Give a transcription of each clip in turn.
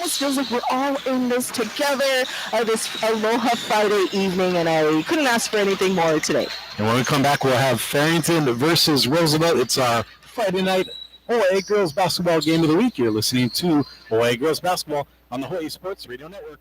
almost feels like we're all in this together, this Aloha Friday evening, and I couldn't ask for anything more today. And when we come back, we'll have Farrington versus Roosevelt. It's our Friday night Hawaii Girls Basketball Game of the Week. You're listening to Hawaii Girls Basketball on the Hawaii Sports Radio Network.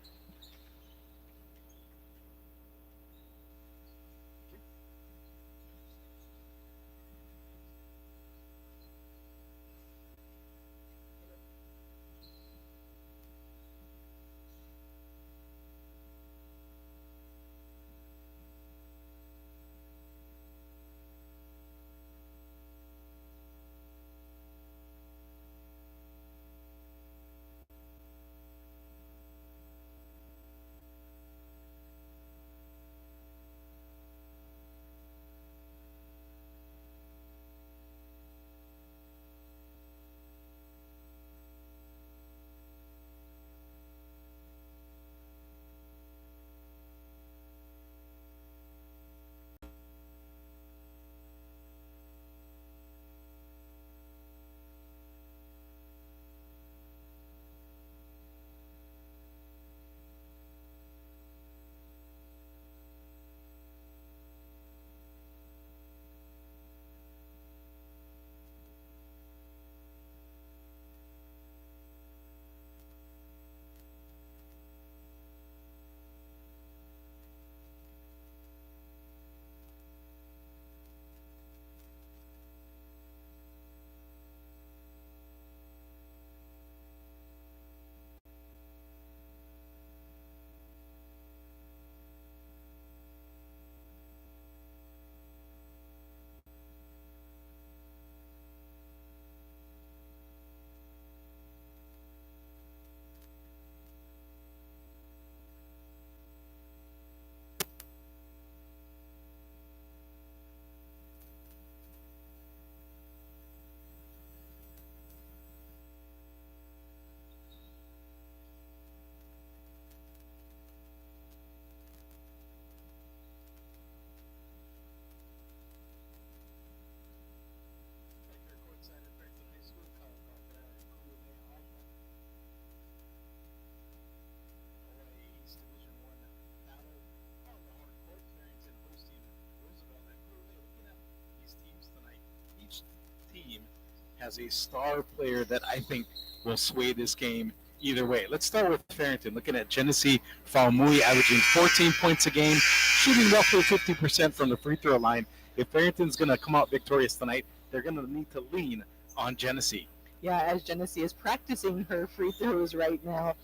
Has a star player that I think will sway this game either way. Let's start with Farrington. Looking at Genesee Faumui averaging 14 points a game, shooting roughly 50% from the free throw line. If Farrington's going to come out victorious tonight, they're going to need to lean on Genesee. Yeah, as Genesee is practicing her free throws right now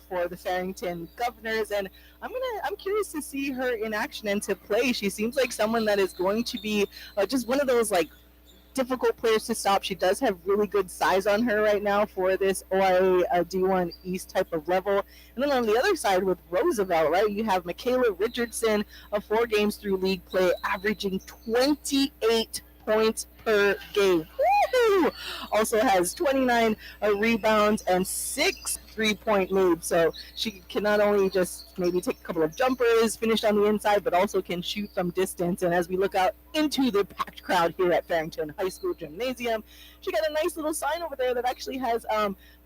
for the Farrington Governors, and I'm curious to see her in action and to play. She seems like someone that is going to be just one of those like difficult players to stop. She does have really good size on her right now for this OIA D1 East type of level. And then on the other side with Roosevelt, right, you have Michaela Richardson of 4 games through league play, averaging 28 points per game. Woo-hoo! Also has 29 rebounds and 6 3-point moves. So she can not only just maybe take a couple of jumpers, finish on the inside, but also can shoot from distance. And as we look out into the packed crowd here at Farrington High School Gymnasium, she got a nice little sign over there that actually has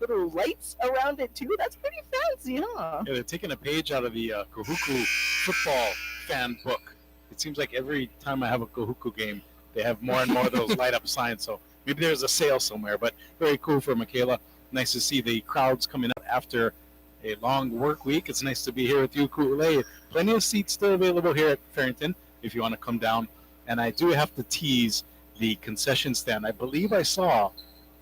little lights around it too. That's pretty fancy, huh? Yeah, they're taking a page out of the Kahuku football fan book. It seems like every time I have a Kahuku game, they have more and more of those light up signs. So maybe there's a sale somewhere, but very cool for Michaela. Nice to see the crowds coming up after a long work week. It's nice to be here with you, Ku'ulei. Plenty of seats still available here at Farrington if you want to come down. And I do have to tease the concession stand. I believe I saw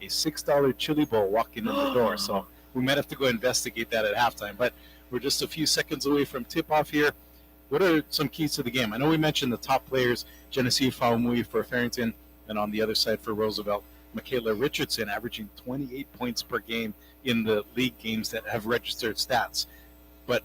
a $6 chili bowl walking in the door. So we might have to go investigate that at halftime. But we're just a few seconds away from tip-off here. What are some keys to the game? I know we mentioned the top players, Genesee Faumui for Farrington, and on the other side for Roosevelt, Michaela Richardson averaging 28 points per game in the league games that have registered stats. But,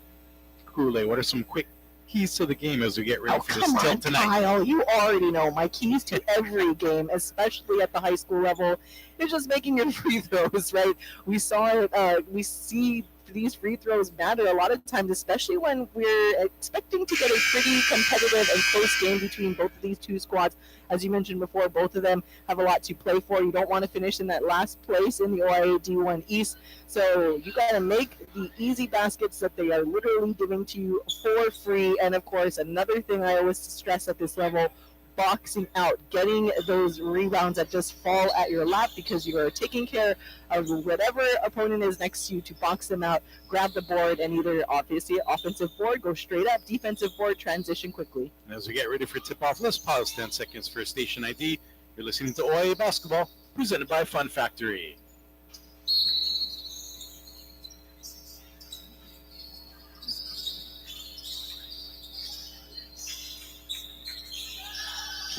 Ku'ulei, what are some quick keys to the game as we get ready for this tilt tonight? Kyle, you already know my keys to every game, especially at the high school level, is just making your free throws, right? We saw it, we see these free throws matter a lot of times, especially when we're expecting to get a pretty competitive and close game between both of these two squads. As you mentioned before, both of them have a lot to play for. You don't want to finish in that last place in the OIA D1 East. So you got to make the easy baskets that they are literally giving to you for free. And of course, another thing I always stress at this level, boxing out, getting those rebounds that just fall at your lap because you are taking care of whatever opponent is next to you to box them out, grab the board, and either obviously offensive board, go straight up, defensive board, transition quickly. And as we get ready for tip-off, let's pause 10 seconds for station ID. You're listening to OIA Basketball, presented by Fun Factory.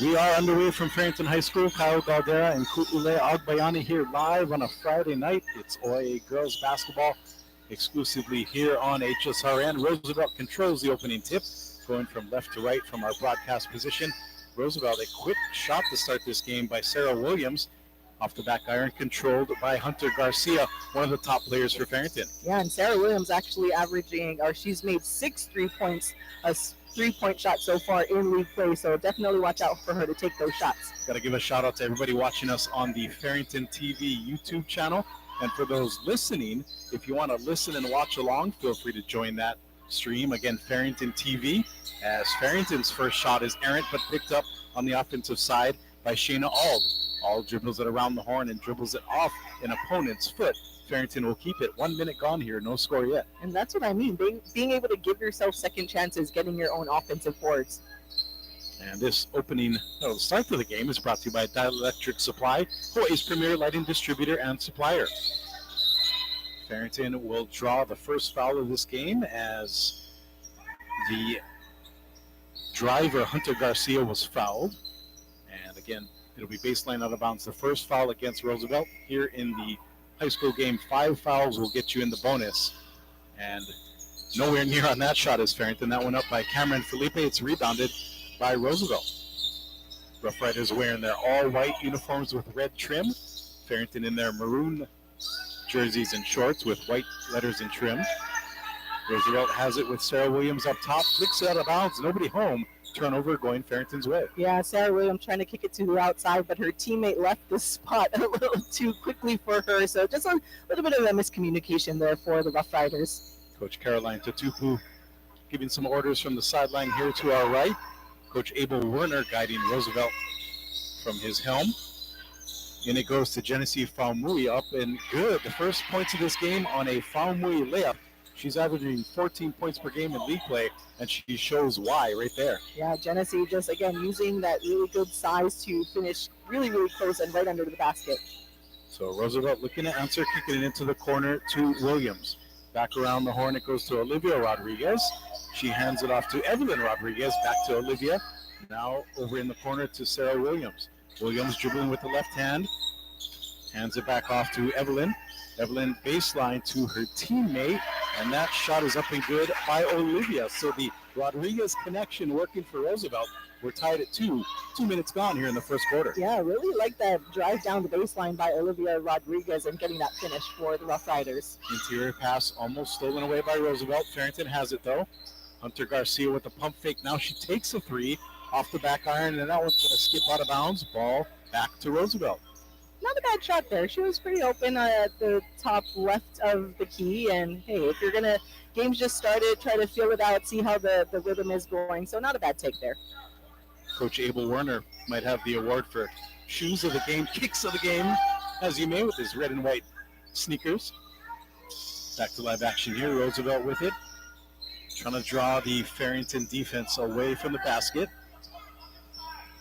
We are underway from Farrington High School. Kyle Galdera and Ku'ule Agbayani here live on a Friday night. It's OIA Girls Basketball exclusively here on HSRN. Roosevelt controls the opening tip, going from left to right from our broadcast position. Roosevelt, a quick shot to start this game by Sarah Williams. Off the back iron, controlled by Hunter Garcia, one of the top players for Farrington. Yeah, and Sarah Williams actually she's made 6 3-points, a 3-point shot so far in league play, so definitely watch out for her to take those shots. Got to give a shout out to everybody watching us on the Farrington TV YouTube channel. And for those listening, if you want to listen and watch along, feel free to join that stream. Again, Farrington TV, as Farrington's first shot is errant but picked up on the offensive side by Shayna Auld. Auld dribbles it around the horn and dribbles it off an opponent's foot. Farrington will keep it. 1 minute gone here, no score yet. And that's what I mean, being able to give yourself second chances, getting your own offensive boards. And this opening start to the game is brought to you by Dielectric Supply, Hawaii's premier lighting distributor and supplier. Farrington will draw the first foul of this game as the driver, Hunter Garcia, was fouled. And again, it'll be baseline out of bounds. The first foul against Roosevelt here in the high school game. 5 fouls will get you in the bonus. And nowhere near on that shot is Farrington. That went up by Cameron Felipe. It's rebounded by Roosevelt. Rough Riders wearing their all-white uniforms with red trim. Farrington in their maroon jerseys and shorts with white letters and trim. Roosevelt has it with Sarah Williams up top. Flicks it out of bounds. Nobody home. Turnover going Farrington's way. Yeah, Sarah Williams trying to kick it to the outside, but her teammate left the spot a little too quickly for her. So just a little bit of a miscommunication there for the Rough Riders. Coach Caroline Tatupu giving some orders from the sideline here to our right. Coach Abel Werner guiding Roosevelt from his helm. And it goes to Genesee Faumui up and good. The first points of this game on a Faumui layup. She's averaging 14 points per game in league play, and she shows why right there. Yeah, Genesee just, again, using that really good size to finish really, really close and right under the basket. So Roosevelt looking to answer, kicking it into the corner to Williams. Back around the horn, it goes to Olivia Rodriguez. She hands it off to Evelyn Rodriguez, back to Olivia. Now over in the corner to Sarah Williams. Williams dribbling with the left hand. Hands it back off to Evelyn. Evelyn baseline to her teammate, and that shot is up and good by Olivia. So the Rodriguez connection working for Roosevelt. We're tied at 2. 2 minutes gone here in the first quarter. Yeah, I really like that drive down the baseline by Olivia Rodriguez and getting that finish for the Rough Riders. Interior pass almost stolen away by Roosevelt. Farrington has it though. Hunter Garcia with the pump fake. Now she takes a 3 off the back iron, and that one's going to skip out of bounds. Ball back to Roosevelt. Not a bad shot there. She was pretty open at the top left of the key. And hey, if you're gonna, game's just started, try to feel it out, see how the rhythm is going. So not a bad take there. Coach Abel Werner might have the award for shoes of the game, kicks of the game, as you may with his red and white sneakers. Back to live action here. Roosevelt with it, trying to draw the Farrington defense away from the basket.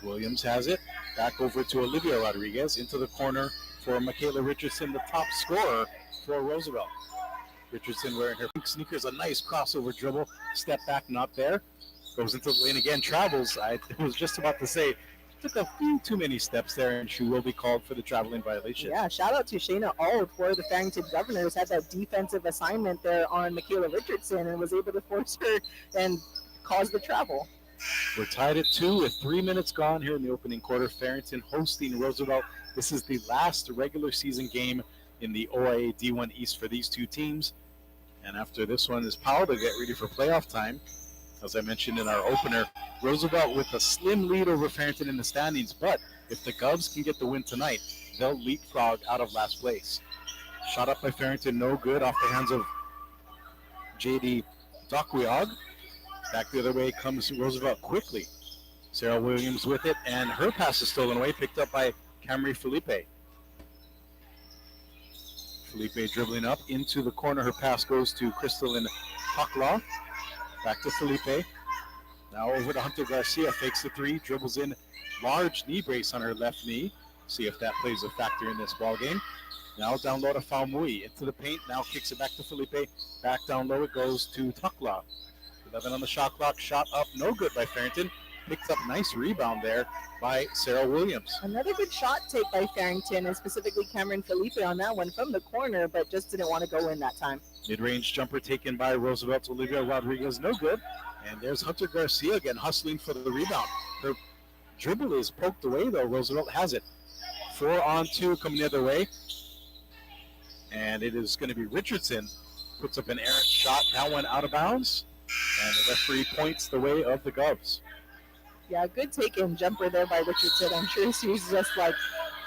Williams has it. Back over to Olivia Rodriguez into the corner for Michaela Richardson, the top scorer for Roosevelt. Richardson wearing her pink sneakers, a nice crossover dribble. Step back, not there. Goes into the lane again, travels. I was just about to say, took a few too many steps there, and she will be called for the traveling violation. Yeah, shout out to Shayna Auld for the Farrington Governors. Had that defensive assignment there on Michaela Richardson and was able to force her and cause the travel. We're tied at 2 with 3 minutes gone here in the opening quarter. Farrington hosting Roosevelt. This is the last regular season game in the OIA D1 East for these two teams. And after this one is Powell to get ready for playoff time. As I mentioned in our opener, Roosevelt with a slim lead over Farrington in the standings, but if the Govs can get the win tonight, they'll leapfrog out of last place. Shot up by Farrington, no good, off the hands of J.D. Dokwiog. Back the other way comes Roosevelt quickly. Sarah Williams with it, and her pass is stolen away, picked up by Camry Felipe. Felipe dribbling up into the corner. Her pass goes to Crystalline Hocklaw. Back to Felipe. Now over to Hunter Garcia. Fakes the three. Dribbles in. Large knee brace on her left knee. See if that plays a factor in this ball game. Now down low to Faumui. Into the paint. Now kicks it back to Felipe. Back down low it goes to Tukla. 11 on the shot clock. Shot up. No good by Farrington. Picked up nice rebound there by Sarah Williams. Another good shot take by Farrington, and specifically Cameron Felipe on that one from the corner, but just didn't want to go in that time. Mid-range jumper taken by Roosevelt's Olivia Rodriguez. No good. And there's Hunter Garcia again hustling for the rebound. Her dribble is poked away, though. Roosevelt has it. 4-on-2 coming the other way. And it is going to be Richardson. Puts up an errant shot. That one out of bounds. And the referee points the way of the Govs. Yeah, good take and jumper there by Richardson. I'm sure she's just like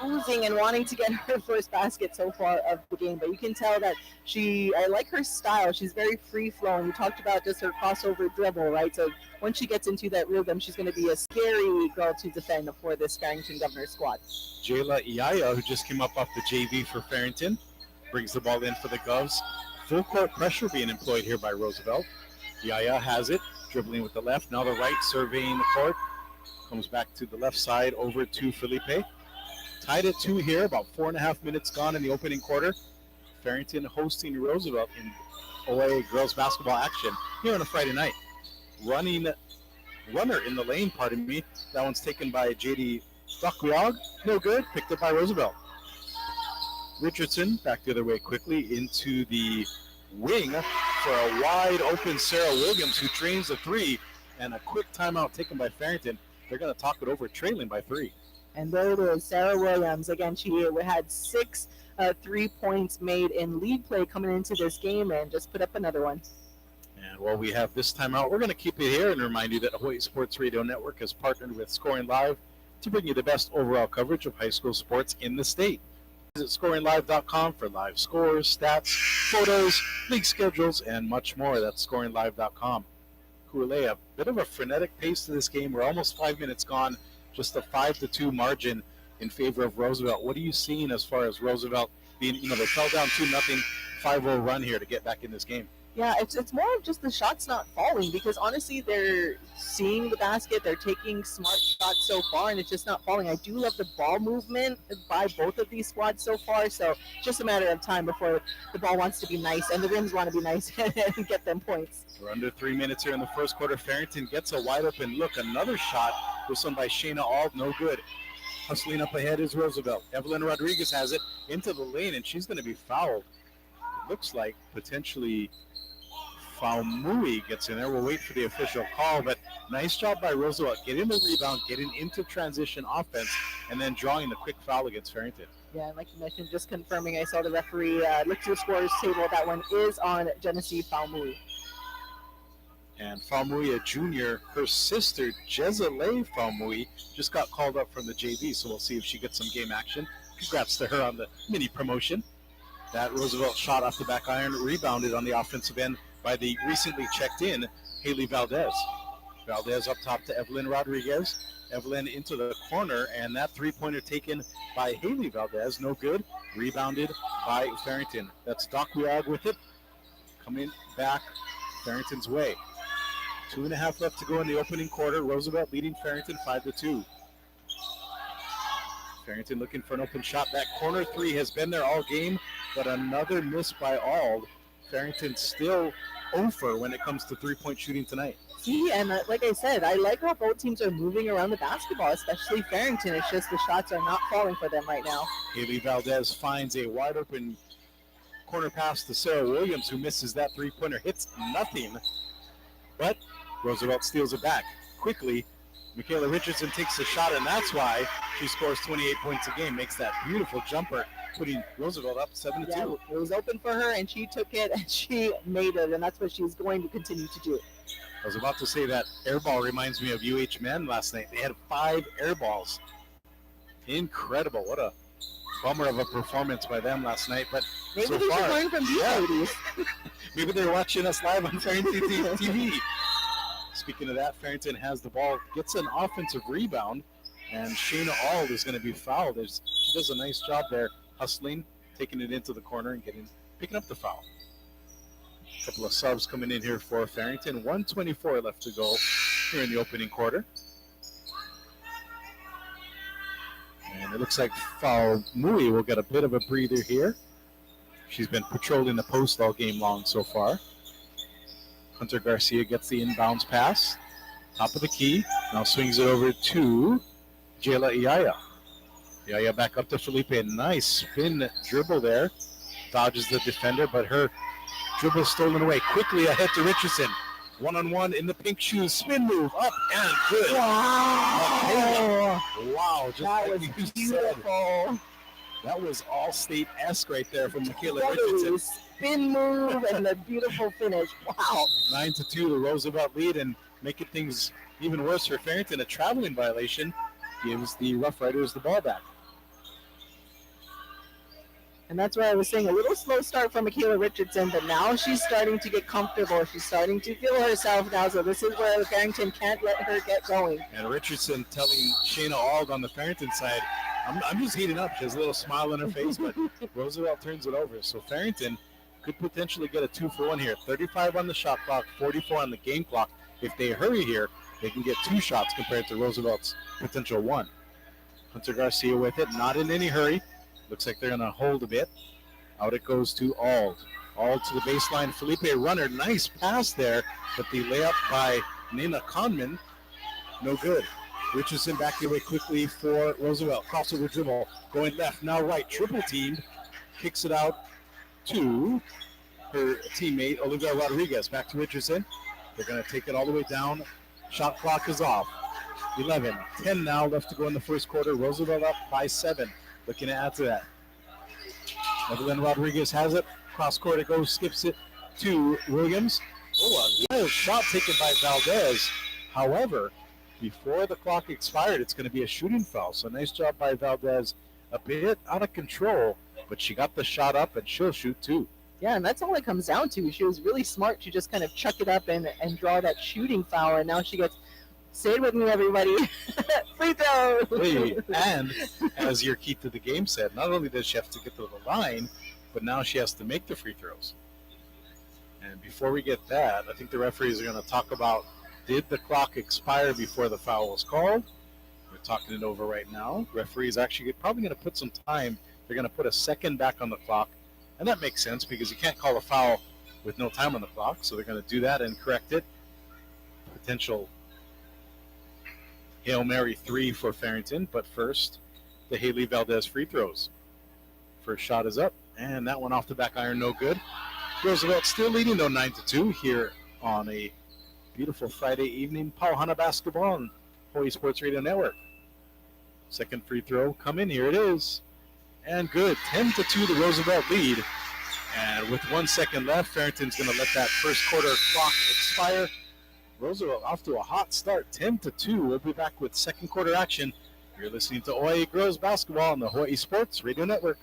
oozing and wanting to get her first basket so far of the game. But you can tell that I like her style. She's very free flowing. You talked about just her crossover dribble, right? So once she gets into that rhythm, she's going to be a scary girl to defend for this Farrington Governors squad. Jayla Iaya, who just came up off the JV for Farrington, brings the ball in for the Govs. Full court pressure being employed here by Roosevelt. Iaya has it. Dribbling with the left, now the right, surveying the court. Comes back to the left side, over to Felipe. Tied at 2 here, about 4.5 minutes gone in the opening quarter. Farrington hosting Roosevelt in OA girls basketball action here on a Friday night. Runner in the lane, pardon me. That one's taken by J.D. Dokwiog. No good, picked up by Roosevelt. Richardson back the other way quickly into the wing for a wide open Sarah Williams, who trains a three, and a quick timeout taken by Farrington. They're going to talk it over, trailing by 3. And there it is, Sarah Williams. Again, she had 6 3 points made in league play coming into this game and just put up another one. And while we have this timeout, we're going to keep it here and remind you that Hawaii Sports Radio Network has partnered with Scoring Live to bring you the best overall coverage of high school sports in the state. Visit scoringlive.com for live scores, stats, photos, league schedules, and much more. That's scoringlive.com. Kourale, a bit of a frenetic pace to this game. We're almost 5 minutes gone, just a 5-2 margin in favor of Roosevelt. What are you seeing as far as Roosevelt being, they fell down 2-0, 5-0 run here to get back in this game? Yeah, it's more of just the shots not falling, because honestly they're seeing the basket, they're taking smart shots so far, and it's just not falling. I do love the ball movement by both of these squads so far, so just a matter of time before the ball wants to be nice and the rims want to be nice and get them points. We're under 3 minutes here in the first quarter. Farrington gets a wide open look. Another shot. This one by Shayna Auld, no good. Hustling up ahead is Roosevelt. Evelyn Rodriguez has it into the lane, and she's going to be fouled. It looks like potentially Faumui gets in there. We'll wait for the official call, but nice job by Roosevelt getting the rebound, getting into transition offense, and then drawing the quick foul against Farrington. Yeah, and like you mentioned, just confirming, I saw the referee look to the scorer's table. That one is on Genesee Faumui. And Faumui, a junior, her sister, Jezale Faumui, just got called up from the JV, so we'll see if she gets some game action. Congrats to her on the mini promotion. That Roosevelt shot off the back iron, rebounded on the offensive end by the recently checked in Haley Valdez. Valdez up top to Evelyn Rodriguez. Evelyn into the corner, and that three-pointer taken by Haley Valdez, no good. Rebounded by Farrington. That's Dokwiog with it. Coming back Farrington's way. 2.5 left to go in the opening quarter. Roosevelt leading Farrington 5-2. Farrington looking for an open shot. That corner three has been there all game, but another miss by Auld. Farrington still over when it comes to three-point shooting tonight. See, and like I said, I like how both teams are moving around the basketball, especially Farrington. It's just the shots are not falling for them right now. Haley Valdez finds a wide-open corner pass to Sarah Williams, who misses that three-pointer, hits nothing. But Roosevelt steals it back quickly. Michaela Richardson takes the shot, and that's why she scores 28 points a game, makes that beautiful jumper, putting Roosevelt up 7-2. Yeah, it was open for her, and she took it, and she made it, and that's what she's going to continue to do. I was about to say that air ball reminds me of UH men last night. They had 5 air balls. Incredible. What a bummer of a performance by them last night. But maybe so they far, should learn from these ladies. Maybe they're watching us live on Farrington TV. Speaking of that, Farrington has the ball, gets an offensive rebound, and Shayna Auld is going to be fouled. She does a nice job there, hustling, taking it into the corner and picking up the foul. A couple of subs coming in here for Farrington. 1:24 left to go here in the opening quarter. And it looks like Foul Mui will get a bit of a breather here. She's been patrolling the post all game long so far. Hunter Garcia gets the inbounds pass. Top of the key. Now swings it over to Jayla Iaya. Iaya back up to Felipe. Nice spin dribble there. Dodges the defender, but her dribble stolen away. Quickly ahead to Richardson. One-on-one in the pink shoes. Spin move. Up and good. Wow. Wow. Just that like was you beautiful. said. That was All-State-esque right there from Michaela What Richardson. a spin move and the beautiful finish. Wow. 9-2, the Roosevelt lead, and making things even worse for Farrington. A traveling violation gives the Rough Riders the ball back. And that's why I was saying a little slow start from Michaela Richardson, but now she's starting to get comfortable. She's starting to feel herself now, so this is where Farrington can't let her get going. And Richardson telling Shayna Auld on the Farrington side, I'm just heating up. She has a little smile on her face, but Roosevelt turns it over. So Farrington could potentially get a 2-for-1 here. 35 on the shot clock, 44 on the game clock. If they hurry here, they can get 2 shots compared to Roosevelt's potential 1. Hunter Garcia with it, not in any hurry. Looks like they're going to hold a bit. Out it goes to Auld. Auld to the baseline. Felipe Runner, nice pass there, but the layup by Nina Conman, no good. Richardson back the way quickly for Roosevelt. Crossover dribble, going left, now right, triple teamed. Kicks it out to her teammate, Olivia Rodriguez. Back to Richardson. They're going to take it all the way down. Shot clock is off. 11, 10 now left to go in the first quarter. Roosevelt up by 7. Looking to add to that. Evelyn Rodriguez has it. Cross court it goes, skips it to Williams. Oh, a wild shot taken by Valdez. However, before the clock expired, it's going to be a shooting foul. So nice job by Valdez. A bit out of control, but she got the shot up, and she'll shoot too. Yeah, and that's all it comes down to. She was really smart to just kind of chuck it up and draw that shooting foul, and now she gets, say it with me, everybody, free throw. Hey, and as your key to the game said, not only does she have to get to the line, but now she has to make the free throws. And before we get that, I think the referees are going to talk about, did the clock expire before the foul was called? We're talking it over right now. Referees actually probably going to put some time. They're going to put a second back on the clock. And that makes sense because you can't call a foul with no time on the clock. So they're going to do that and correct it. Potential Hail Mary 3 for Farrington. But first, the Haley Valdez free throws. First shot is up. And that one off the back iron, no good. Roosevelt still leading though 9-2 here on a beautiful Friday evening. Pauhana basketball on Hawaii Sports Radio Network. Second free throw coming. Here it is. And good. 10-2 the Roosevelt lead. And with 1 second left, Farrington's going to let that first quarter clock expire. Roosevelt off to a hot start. 10-2. We'll be back with second quarter action. You're listening to Hawaii Girls Basketball on the Hawaii Sports Radio Network.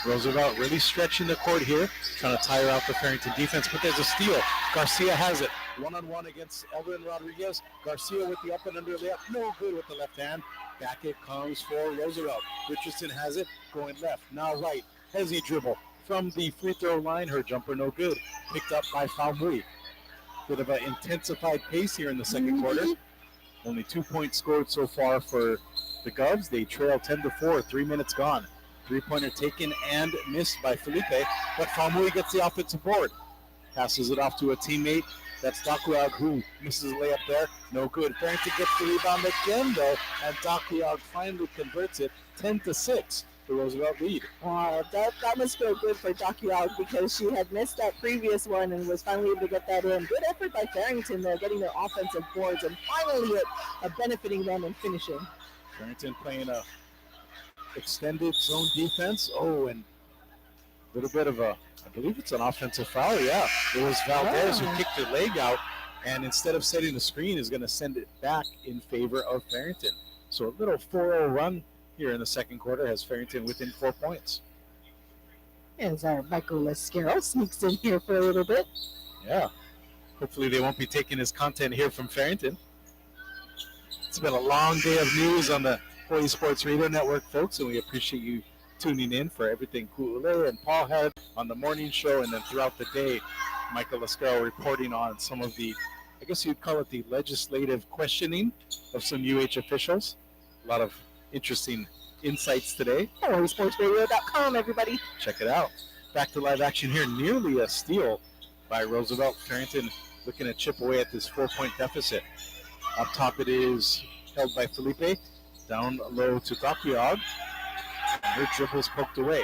Roosevelt really stretching the court here, trying to tire out the Farrington defense, but there's a steal. Garcia has it. One-on-one against Evelyn Rodriguez. Garcia with the up and under layup. No good with the left hand. Back it comes for Roosevelt. Richardson has it, going left, now right. Hezzy dribble from the free throw line. Her jumper no good. Picked up by Falmui. Bit of an intensified pace here in the second quarter. Only 2 points scored so far for the Govs. They trail 10-4, 3 minutes gone. Three-pointer taken and missed by Felipe, but Falmui gets the offensive board. Passes it off to a teammate. That's Dakuag, who misses a layup there. No good. Farrington gets the rebound again, though, and Dakuag finally converts it 10-6. The Roosevelt lead. Wow, that must feel good for Dakuag because she had missed that previous one and was finally able to get that in. Good effort by Farrington, though, getting their offensive boards and finally benefiting them and finishing. Farrington playing a extended zone defense. Oh, and a little bit of a, I believe it's an offensive foul. Yeah, it was Valdez who kicked her leg out, and instead of setting the screen, is going to send it back in favor of Farrington. So a little 4-0 run here in the second quarter has Farrington within 4 points. As our Michael Lascaro sneaks in here for a little bit. Yeah, hopefully they won't be taking his content here from Farrington. It's been a long day of news on the Hawaii Sports Radio Network, folks, and we appreciate you tuning in for everything Ku'ule and Paul had on the morning show, and then throughout the day, Michael Lascaro reporting on some of the, I guess you'd call it the legislative questioning of some UH officials. A lot of interesting insights today. HawaiiSportsRadio.com, everybody. Check it out. Back to live action here. Nearly a steal by Roosevelt. Farrington looking to chip away at this 4-point deficit. Up top it is held by Felipe. Down low to Dakuag. Her dribble's poked away.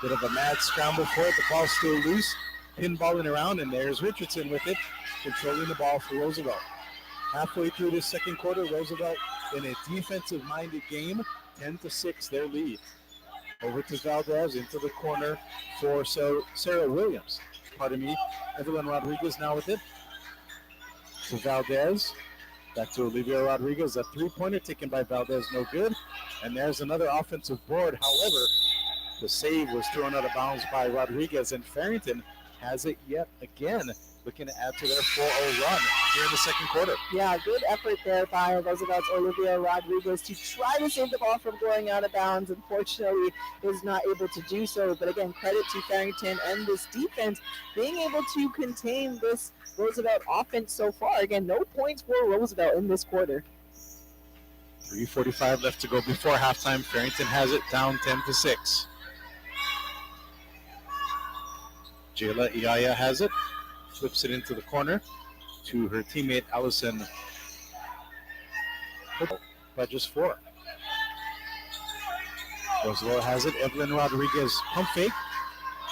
Bit of a mad scramble for it. The ball's still loose. Pinballing around, and there's Richardson with it, controlling the ball for Roosevelt. Halfway through this second quarter, Roosevelt in a defensive-minded game, 10-6 their lead. Over to Valdez, into the corner for Sarah Williams. Pardon me, Evelyn Rodriguez now with it. To Valdez, back to Olivia Rodriguez. A three-pointer taken by Valdez, no good. And there's another offensive board. However, the save was thrown out of bounds by Rodriguez, and Farrington has it yet again, looking to add to their 4-0 run here in the second quarter. Yeah, good effort there by Roosevelt's Olivia Rodriguez to try to save the ball from going out of bounds. Unfortunately, is not able to do so. But again, credit to Farrington and this defense being able to contain this Roosevelt offense so far. Again, no points for Roosevelt in this quarter. 3:45 left to go before halftime. Farrington has it down 10-6. Jayla Iaya has it. Flips it into the corner to her teammate Allison by just 4. Roosevelt has it. Evelyn Rodriguez pump fake.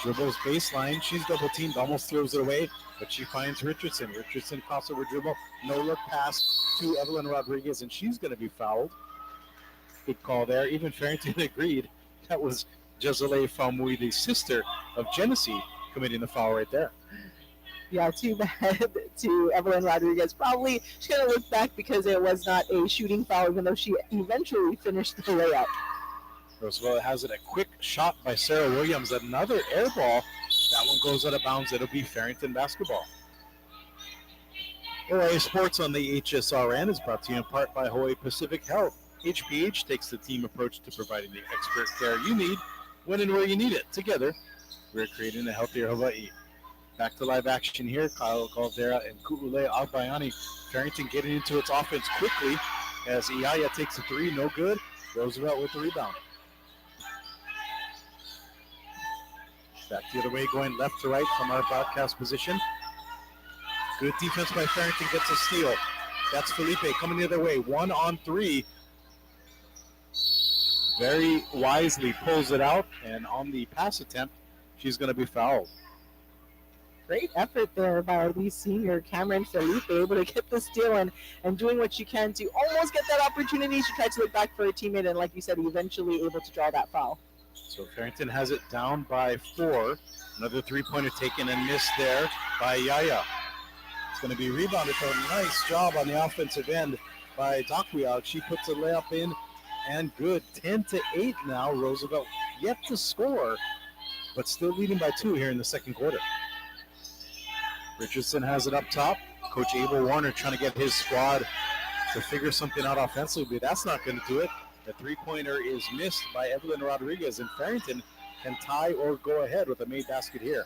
Dribbles baseline. She's double teamed, almost throws it away, but she finds Richardson. Richardson crossover dribble. No look pass to Evelyn Rodriguez, and she's going to be fouled. Good call there. Even Farrington agreed. That was Jezole Falmui, the sister of Genesee, committing the foul right there. Yeah, too bad to Evelyn Rodriguez. Probably she's going to look back because it was not a shooting foul, even though she eventually finished the layup. Roosevelt has it. A quick shot by Sarah Williams. Another air ball. That one goes out of bounds. It'll be Farrington basketball. Hawaii Sports on the HSRN is brought to you in part by Hawaii Pacific Health. HPH takes the team approach to providing the expert care you need when and where you need it. Together, we're creating a healthier Hawaii. Back to live action here. Kyle Caldera and Ku'ule Agbayani. Farrington getting into its offense quickly as Iaya takes a 3. No good. Roosevelt with the rebound. Back the other way, going left to right from our broadcast position. Good defense by Farrington, gets a steal. That's Felipe coming the other way. 1-on-3. Very wisely pulls it out, and on the pass attempt, she's going to be fouled. Great effort there by our lead senior, Cameron Felipe, able to get the steal and doing what she can to almost get that opportunity. She tried to look back for her teammate, and like you said, eventually able to draw that foul. So Farrington has it down by 4. Another three-pointer taken and missed there by Yaya. It's going to be rebounded, though. Nice job on the offensive end by Dakuag. She puts a layup in and good. 10-8 now. Roosevelt yet to score, but still leading by 2 here in the second quarter. Richardson has it up top. Coach Abel Warner trying to get his squad to figure something out offensively. That's not going to do it. The three-pointer is missed by Evelyn Rodriguez, and Farrington can tie or go ahead with a made basket here.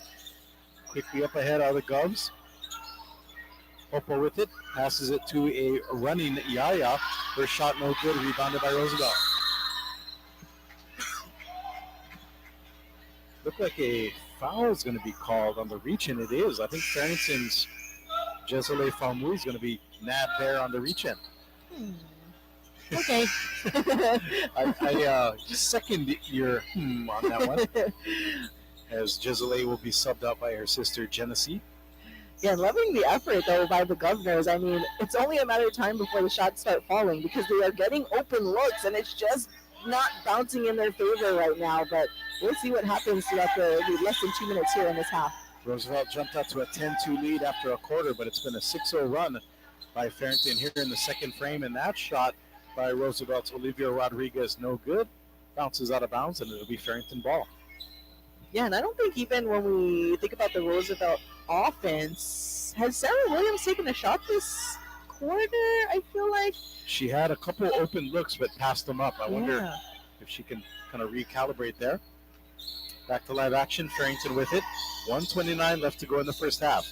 Quickly up ahead are the Govs. Oppo with it, passes it to a running Yaya. Her shot no good, rebounded by Roosevelt. Looked like a foul is going to be called on the reach, and it is. I think Farrington's Jesele Falmou is going to be nabbed there on the reach in. Okay. I second your on that one, as Jesele will be subbed out by her sister Genesee. Yeah, loving the effort though by the Governors. I mean, it's only a matter of time before the shots start falling because they are getting open looks and it's just not bouncing in their favor right now. But we'll see what happens throughout the less than 2 minutes here in this half. Roosevelt jumped out to a 10-2 lead after a quarter, but it's been a 6-0 run by Farrington here in the second frame, and that shot by Roosevelt's Olivia Rodriguez no good. Bounces out of bounds, and it'll be Farrington ball. Yeah, and I don't think even when we think about the Roosevelt offense, has Sarah Williams taken a shot this quarter? I feel like she had a couple open looks, but passed them up. I wonder if she can kind of recalibrate there. Back to live action. Farrington with it. 1:29 left to go in the first half.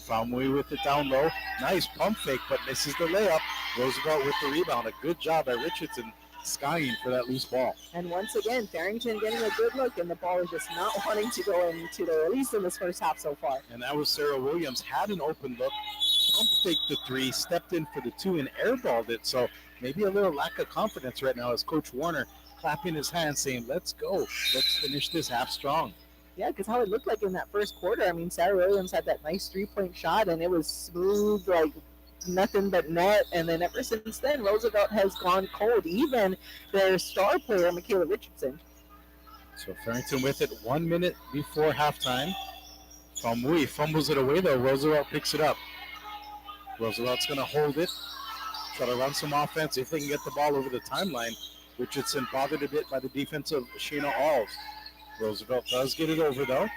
Falmouy with it down low. Nice pump fake, but misses the layup. Roosevelt with the rebound. A good job by Richardson skying for that loose ball. And once again, Farrington getting a good look, and the ball is just not wanting to go into there, at least in this first half so far. And that was Sarah Williams. Had an open look. Pump faked the three, stepped in for the two, and airballed it. So maybe a little lack of confidence right now as Coach Warner clapping his hands saying, let's go. Let's finish this half strong. Yeah, because how it looked like in that first quarter, I mean, Sarah Williams had that nice three-point shot, and it was smooth, like nothing but net. And then ever since then, Roosevelt has gone cold. Even their star player, Michaela Richardson. So Farrington with it 1 minute before halftime. Falmouy fumbles it away, though. Roosevelt picks it up. Roosevelt's going to hold it, try to run some offense if they can get the ball over the timeline. Richardson bothered a bit by the defense of Shayna Alls. Roosevelt does get it over, though.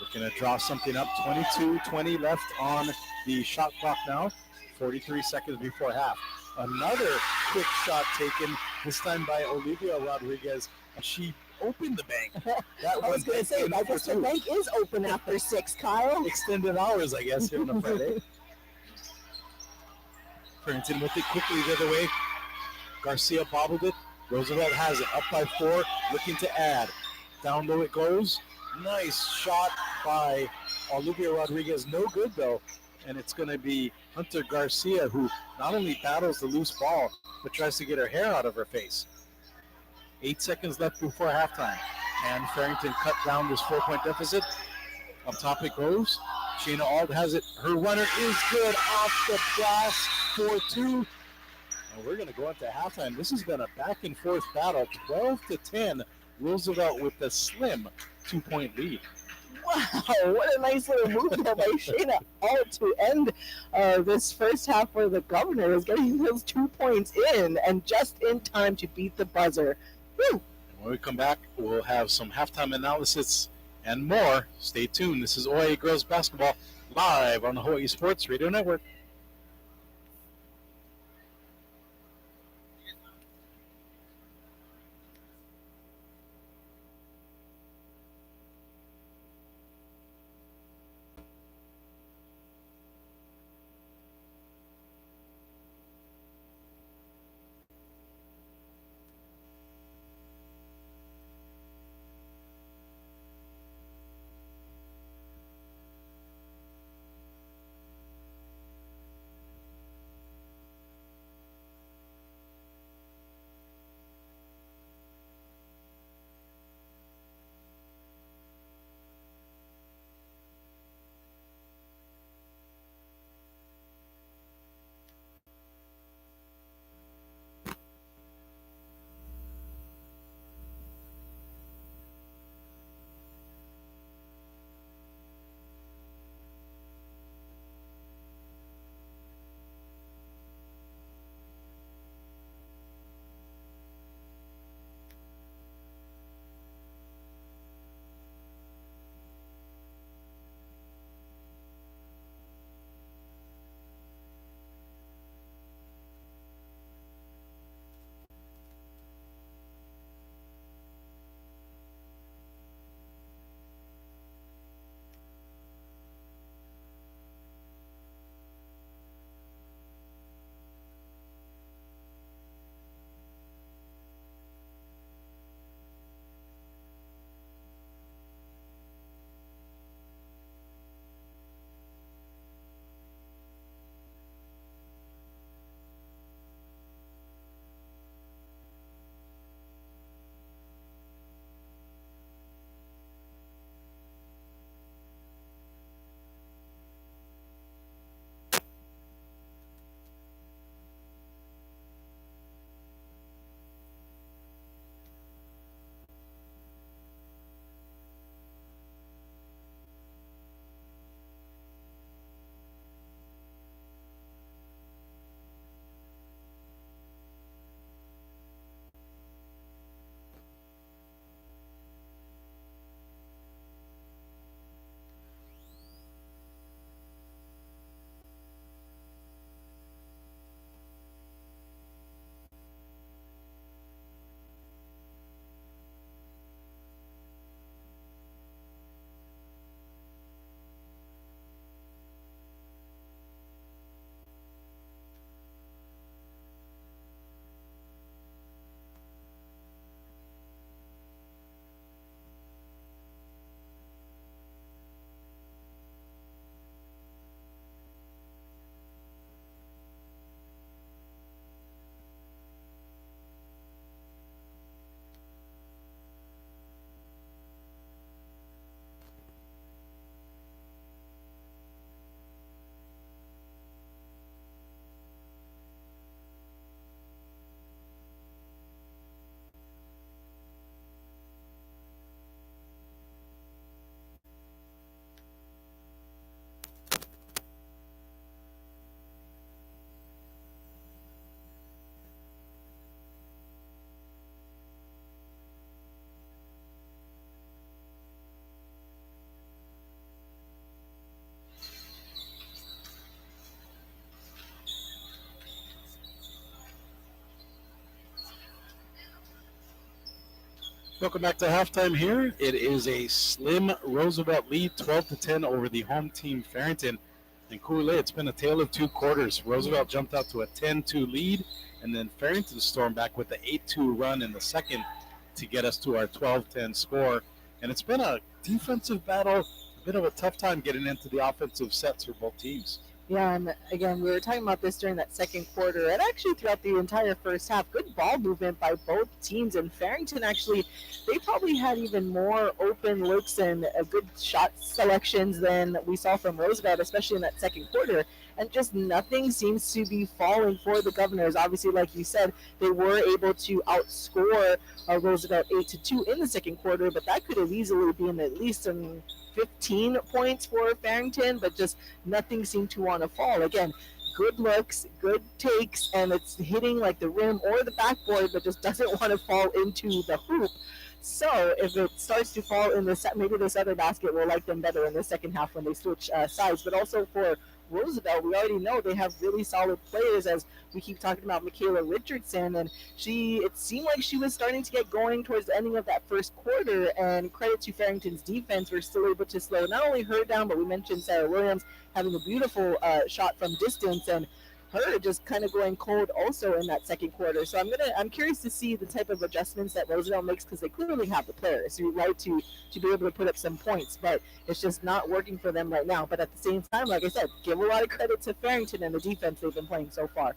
Looking to draw something up. 22-20 left on the shot clock now. 43 seconds before half. Another quick shot taken, this time by Olivia Rodriguez, and she opened the bank. That I was going to say, I guess the bank is open after 6, Kyle. Extended hours, I guess, here on a Friday. Farrington with it quickly the other way. Garcia bobbled it. Roosevelt has it, up by 4, looking to add. Down low it goes. Nice shot by Olivia Rodriguez. No good, though. And it's going to be Hunter Garcia, who not only battles the loose ball, but tries to get her hair out of her face. 8 seconds left before halftime. And Farrington cut down this 4-point deficit. Up top it goes. Shayna Ald has it. Her runner is good off the glass. 4-2. And we're going to go into halftime. This has been a back-and-forth battle. 12-10. Roosevelt with a slim 2-point lead. Wow, what a nice little move there by Shayna Ald to end this first half for the Governors, getting those 2 points in and just in time to beat the buzzer. Woo! When we come back, we'll have some halftime analysis and more. Stay tuned. This is Hawaii Girls Basketball live on the Hawaii Sports Radio Network. Welcome back to halftime here. It is a slim Roosevelt lead, 12-10 over the home team Farrington. And Kool-Aid, it's been a tale of two quarters. Roosevelt jumped out to a 10-2 lead, and then Farrington stormed back with the 8-2 run in the second to get us to our 12-10 score. And it's been a defensive battle, a bit of a tough time getting into the offensive sets for both teams. Yeah, and again, we were talking about this during that second quarter, and actually throughout the entire first half. Good ball movement by both teams, and Farrington actually, they probably had even more open looks and good shot selections than we saw from Roosevelt, especially in that second quarter. And just nothing seems to be falling for the Governors. Obviously, like you said, they were able to outscore Roosevelt 8-2 in the second quarter, but that could have easily been at least 15 points for Farrington, but just nothing seemed to want to fall. Again, good looks, good takes, and it's hitting like the rim or the backboard, but just doesn't want to fall into the hoop. So if it starts to fall in the maybe this other basket will like them better in the second half when they switch sides. But also for Roosevelt, we already know they have really solid players, as we keep talking about Michaela Richardson, and it seemed like she was starting to get going towards the ending of that first quarter, and credit to Farrington's defense, we're still able to slow not only her down, but we mentioned Sarah Williams having a beautiful shot from distance, and her just kind of going cold also in that second quarter. So I'm curious to see the type of adjustments that Roosevelt makes, because they clearly have the players, right, to be able to put up some points, but it's just not working for them right now. But at the same time, like I said, give a lot of credit to Farrington and the defense they've been playing so far.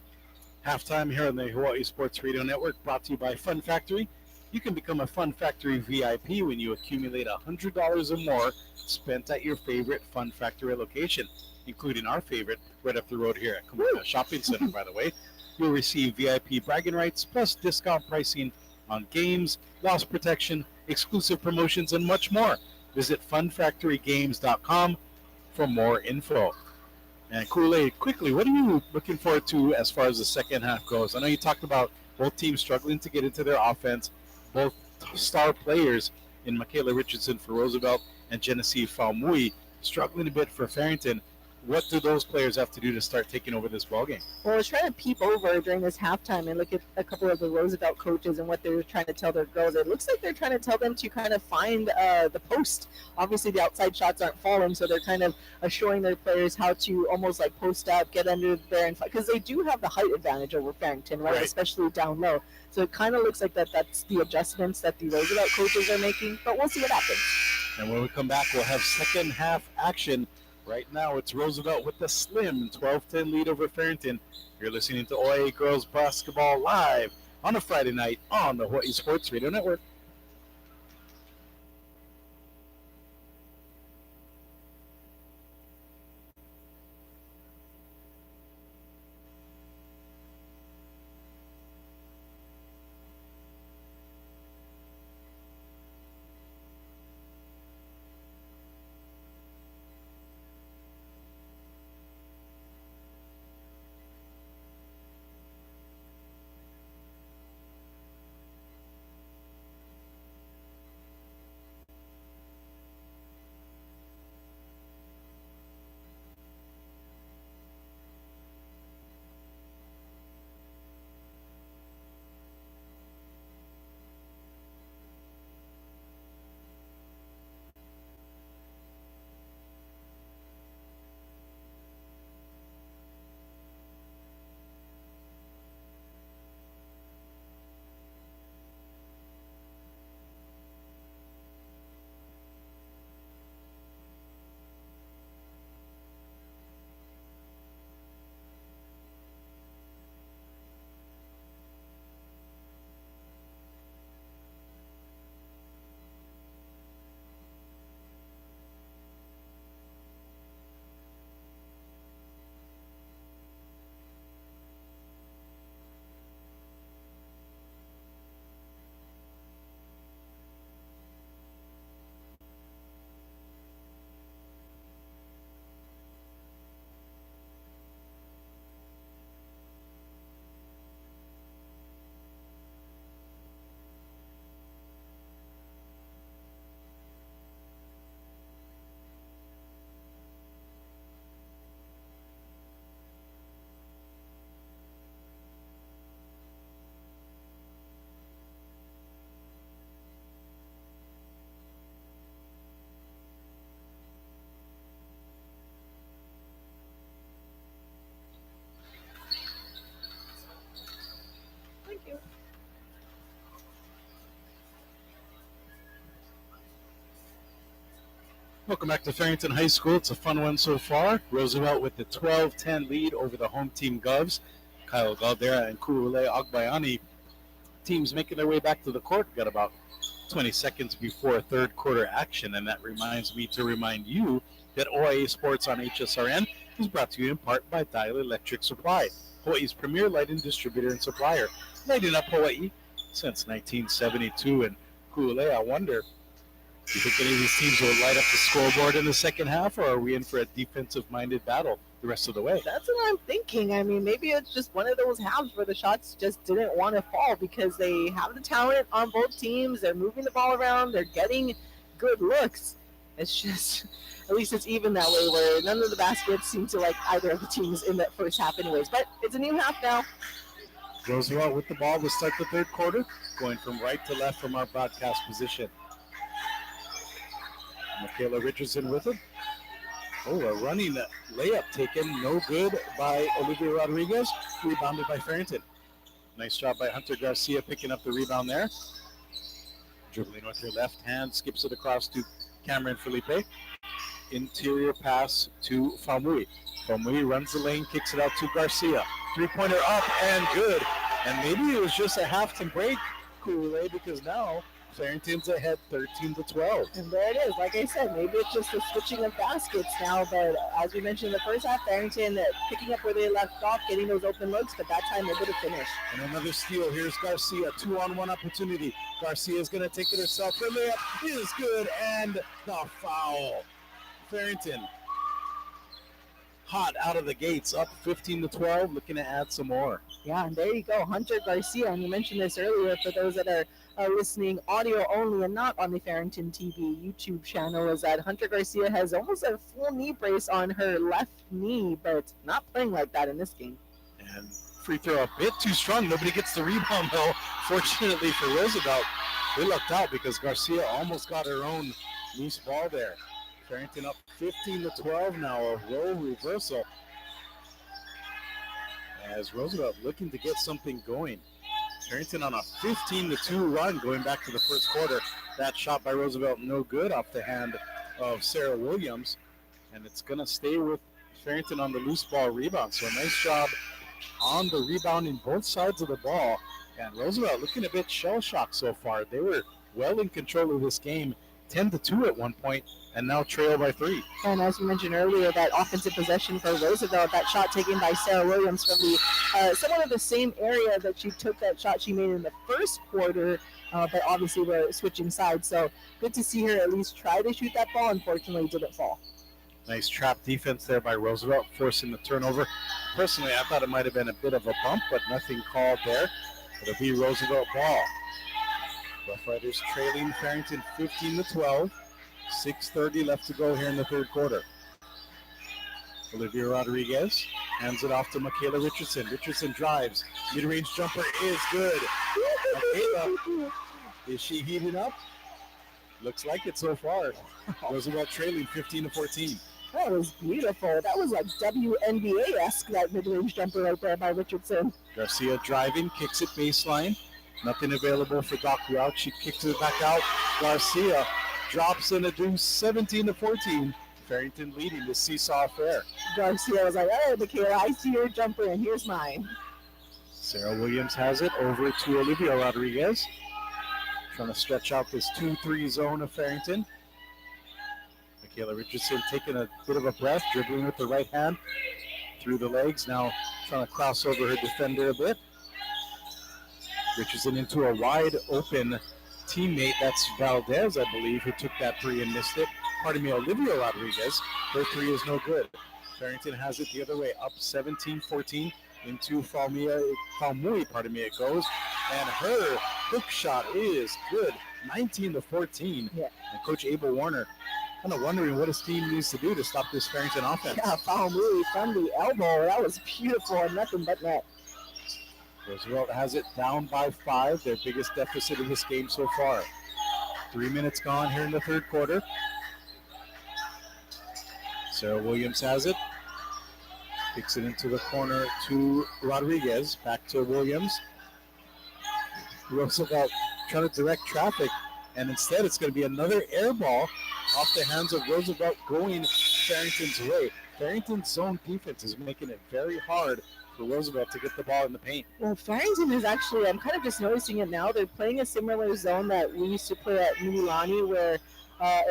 Halftime here on the Hawaii Sports Radio Network, brought to you by Fun Factory. You can become a Fun Factory VIP when you accumulate $100 or more spent at your favorite Fun Factory location, including our favorite right up the road here at Kitamura Shopping Center, by the way. You'll receive VIP bragging rights plus discount pricing on games, loss protection, exclusive promotions, and much more. Visit funfactorygames.com for more info. And Kool-Aid, quickly, what are you looking forward to as far as the second half goes? I know you talked about both teams struggling to get into their offense, both star players in Michaela Richardson for Roosevelt and Genesee Faumui struggling a bit for Farrington. What do those players have to do to start taking over this ballgame? Well, I was trying to peep over during this halftime and look at a couple of the Roosevelt coaches and what they were trying to tell their girls. It looks like they're trying to tell them to kind of find the post. Obviously, the outside shots aren't falling, so they're kind of showing their players how to almost like post up, get under there, and because they do have the height advantage over Farrington, right? Especially down low. So it kind of looks like that's the adjustments that the Roosevelt coaches are making, but we'll see what happens. And when we come back, we'll have second half action. Right now, it's Roosevelt with the slim 12-10 lead over Farrington. You're listening to OIA Girls Basketball live on a Friday night on the Hawaii Sports Radio Network. Welcome back to Farrington High School. It's a fun one so far. Roosevelt with the 12-10 lead over the home team Govs. Kyle Galdera and Kurule Agbayani teams making their way back to the court. Got about 20 seconds before third quarter action, and that reminds me to remind you that OIA Sports on HSRN is brought to you in part by Dial Electric Supply, Hawaii's premier lighting distributor and supplier, lighting up Hawaii since 1972. And Kurule, I wonder, do you think any of these teams will light up the scoreboard in the second half, or are we in for a defensive-minded battle the rest of the way? That's what I'm thinking. I mean, maybe it's just one of those halves where the shots just didn't want to fall because they have the talent on both teams. They're moving the ball around. They're getting good looks. It's just, at least it's even that way where none of the baskets seem to like either of the teams in that first half anyways. But it's a new half now. Roosevelt with the ball to start the third quarter, going from right to left from our broadcast position. Michaela Richardson with it. Oh, a running layup taken. No good by Olivia Rodriguez. Rebounded by Farrington. Nice job by Hunter Garcia picking up the rebound there. Dribbling with her left hand. Skips it across to Cameron Felipe. Interior pass to Famui. Famui runs the lane, kicks it out to Garcia. Three-pointer up and good. And maybe it was just a halftime break, Kurule, because now Farrington's ahead 13-12. And there it is. Like I said, maybe it's just the switching of baskets now. But as we mentioned in the first half, Farrington picking up where they left off, getting those open looks, but that time able to finish. And another steal. Here's Garcia. 2-on-1 opportunity. Garcia's going to take it herself. Her layup is good. And the foul. Farrington hot out of the gates, up 15-12, looking to add some more. Yeah, and there you go, Hunter Garcia. And you mentioned this earlier for those that are listening audio only and not on the Farrington TV YouTube channel, is that Hunter Garcia has almost a full knee brace on her left knee, but not playing like that in this game. And free throw a bit too strong. Nobody gets the rebound, though. Fortunately for Roosevelt, they lucked out because Garcia almost got her own loose ball there. Farrington up 15-12 now, a role reversal. As Roosevelt looking to get something going. Farrington on a 15-2 run going back to the first quarter. That shot by Roosevelt no good off the hand of Sarah Williams. And it's going to stay with Farrington on the loose ball rebound. So a nice job on the rebound in both sides of the ball. And Roosevelt looking a bit shell-shocked so far. They were well in control of this game, 10-2 at one point, and now trail by 3. And as we mentioned earlier, that offensive possession for Roosevelt, that shot taken by Sarah Williams from the somewhat of the same area that she took that shot she made in the first quarter, but obviously we're switching sides. So good to see her at least try to shoot that ball. Unfortunately, it didn't fall. Nice trap defense there by Roosevelt, forcing the turnover. Personally, I thought it might have been a bit of a bump, but nothing called there. It'll be Roosevelt ball. Rough Riders trailing Farrington 15-12. 6:30 left to go here in the third quarter. Olivia Rodriguez hands it off to Michaela Richardson. Richardson drives. Mid-range jumper is good. Michaela, is she heating up? Looks like it so far. Roosevelt trailing 15-14. That was beautiful. That was like WNBA-esque, that mid-range jumper right there by Richardson. Garcia driving, kicks it baseline. Nothing available for Doc Rout. She kicks it back out. Garcia drops in a deuce, 17-14. Farrington leading the seesaw affair. Garcia was like, "Hey, Michaela, I see your jumper, and here's mine." Sarah Williams has it over to Olivia Rodriguez. Trying to stretch out this 2-3 zone of Farrington. Michaela Richardson taking a bit of a breath, dribbling with the right hand through the legs. Now trying to cross over her defender a bit. Richardson into a wide open teammate. That's Valdez, I believe, who took that three and missed it. Pardon me, Olivia Rodriguez. Her three is no good. Farrington has it the other way, up 17-14 into Falmui, pardon me, it goes. And her hook shot is good, 19-14. Yeah. And Coach Abel Warner kind of wondering what his team needs to do to stop this Farrington offense. Yeah, Falmui from the elbow. That was beautiful and nothing but net. Roosevelt has it down by 5, their biggest deficit in this game so far. 3 minutes gone here in the third quarter. Sarah Williams has it. Kicks it into the corner to Rodriguez. Back to Williams. Roosevelt trying to direct traffic, and instead it's going to be another air ball off the hands of Roosevelt going Farrington's way. Farrington's zone defense is making it very hard for Roosevelt to get the ball in the paint. Well, Farrington is actually, I'm kind of just noticing it now. They're playing a similar zone that we used to play at Mililani, where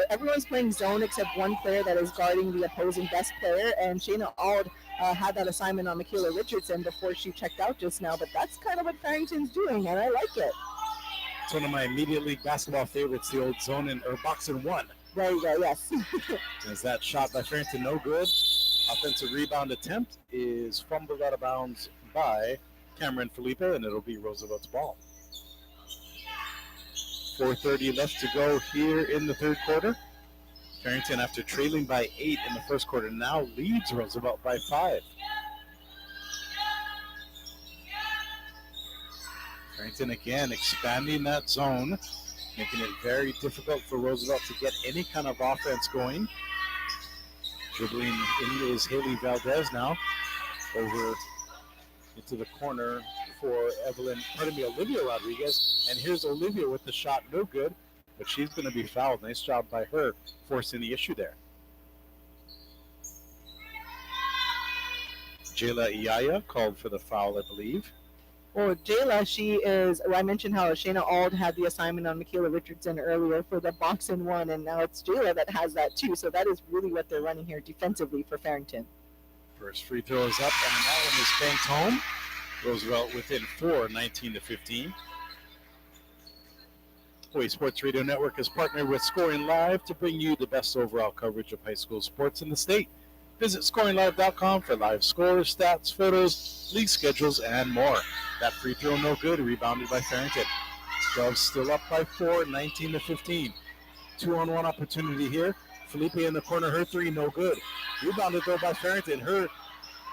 everyone's playing zone except one player that is guarding the opposing best player. And Shayna Ald had that assignment on Michaela Richardson before she checked out just now. But that's kind of what Farrington's doing, and I like it. It's one of my immediate league basketball favorites, the old zone or box and one. There you go, yes. As that shot by Farrington, no good. Offensive rebound attempt is fumbled out of bounds by Cameron Felipe, and it'll be Roosevelt's ball. 4:30 left to go here in the third quarter. Farrington, after trailing by 8 in the first quarter, now leads Roosevelt by 5. Farrington again expanding that zone, making it very difficult for Roosevelt to get any kind of offense going. Dribbling in is Haley Valdez now, over into the corner for Olivia Rodriguez. And here's Olivia with the shot, no good, but she's going to be fouled. Nice job by her forcing the issue there. Jayla Iyaya called for the foul, I believe. Well, Jayla, I mentioned how Shayna Ald had the assignment on Michaela Richardson earlier for the box and one, and now it's Jayla that has that too. So that is really what they're running here defensively for Farrington. First free throw is up, and that one is banked home. Roosevelt within 4, 19-15. Hawaii Sports Radio Network is partnered with Scoring Live to bring you the best overall coverage of high school sports in the state. Visit scoringlive.com for live scores, stats, photos, league schedules, and more. That free throw no good, rebounded by Farrington. Doves still up by 4, 19-15. 2-on-1 opportunity here. Felipe in the corner, her three, no good. Rebounded though by Farrington. Her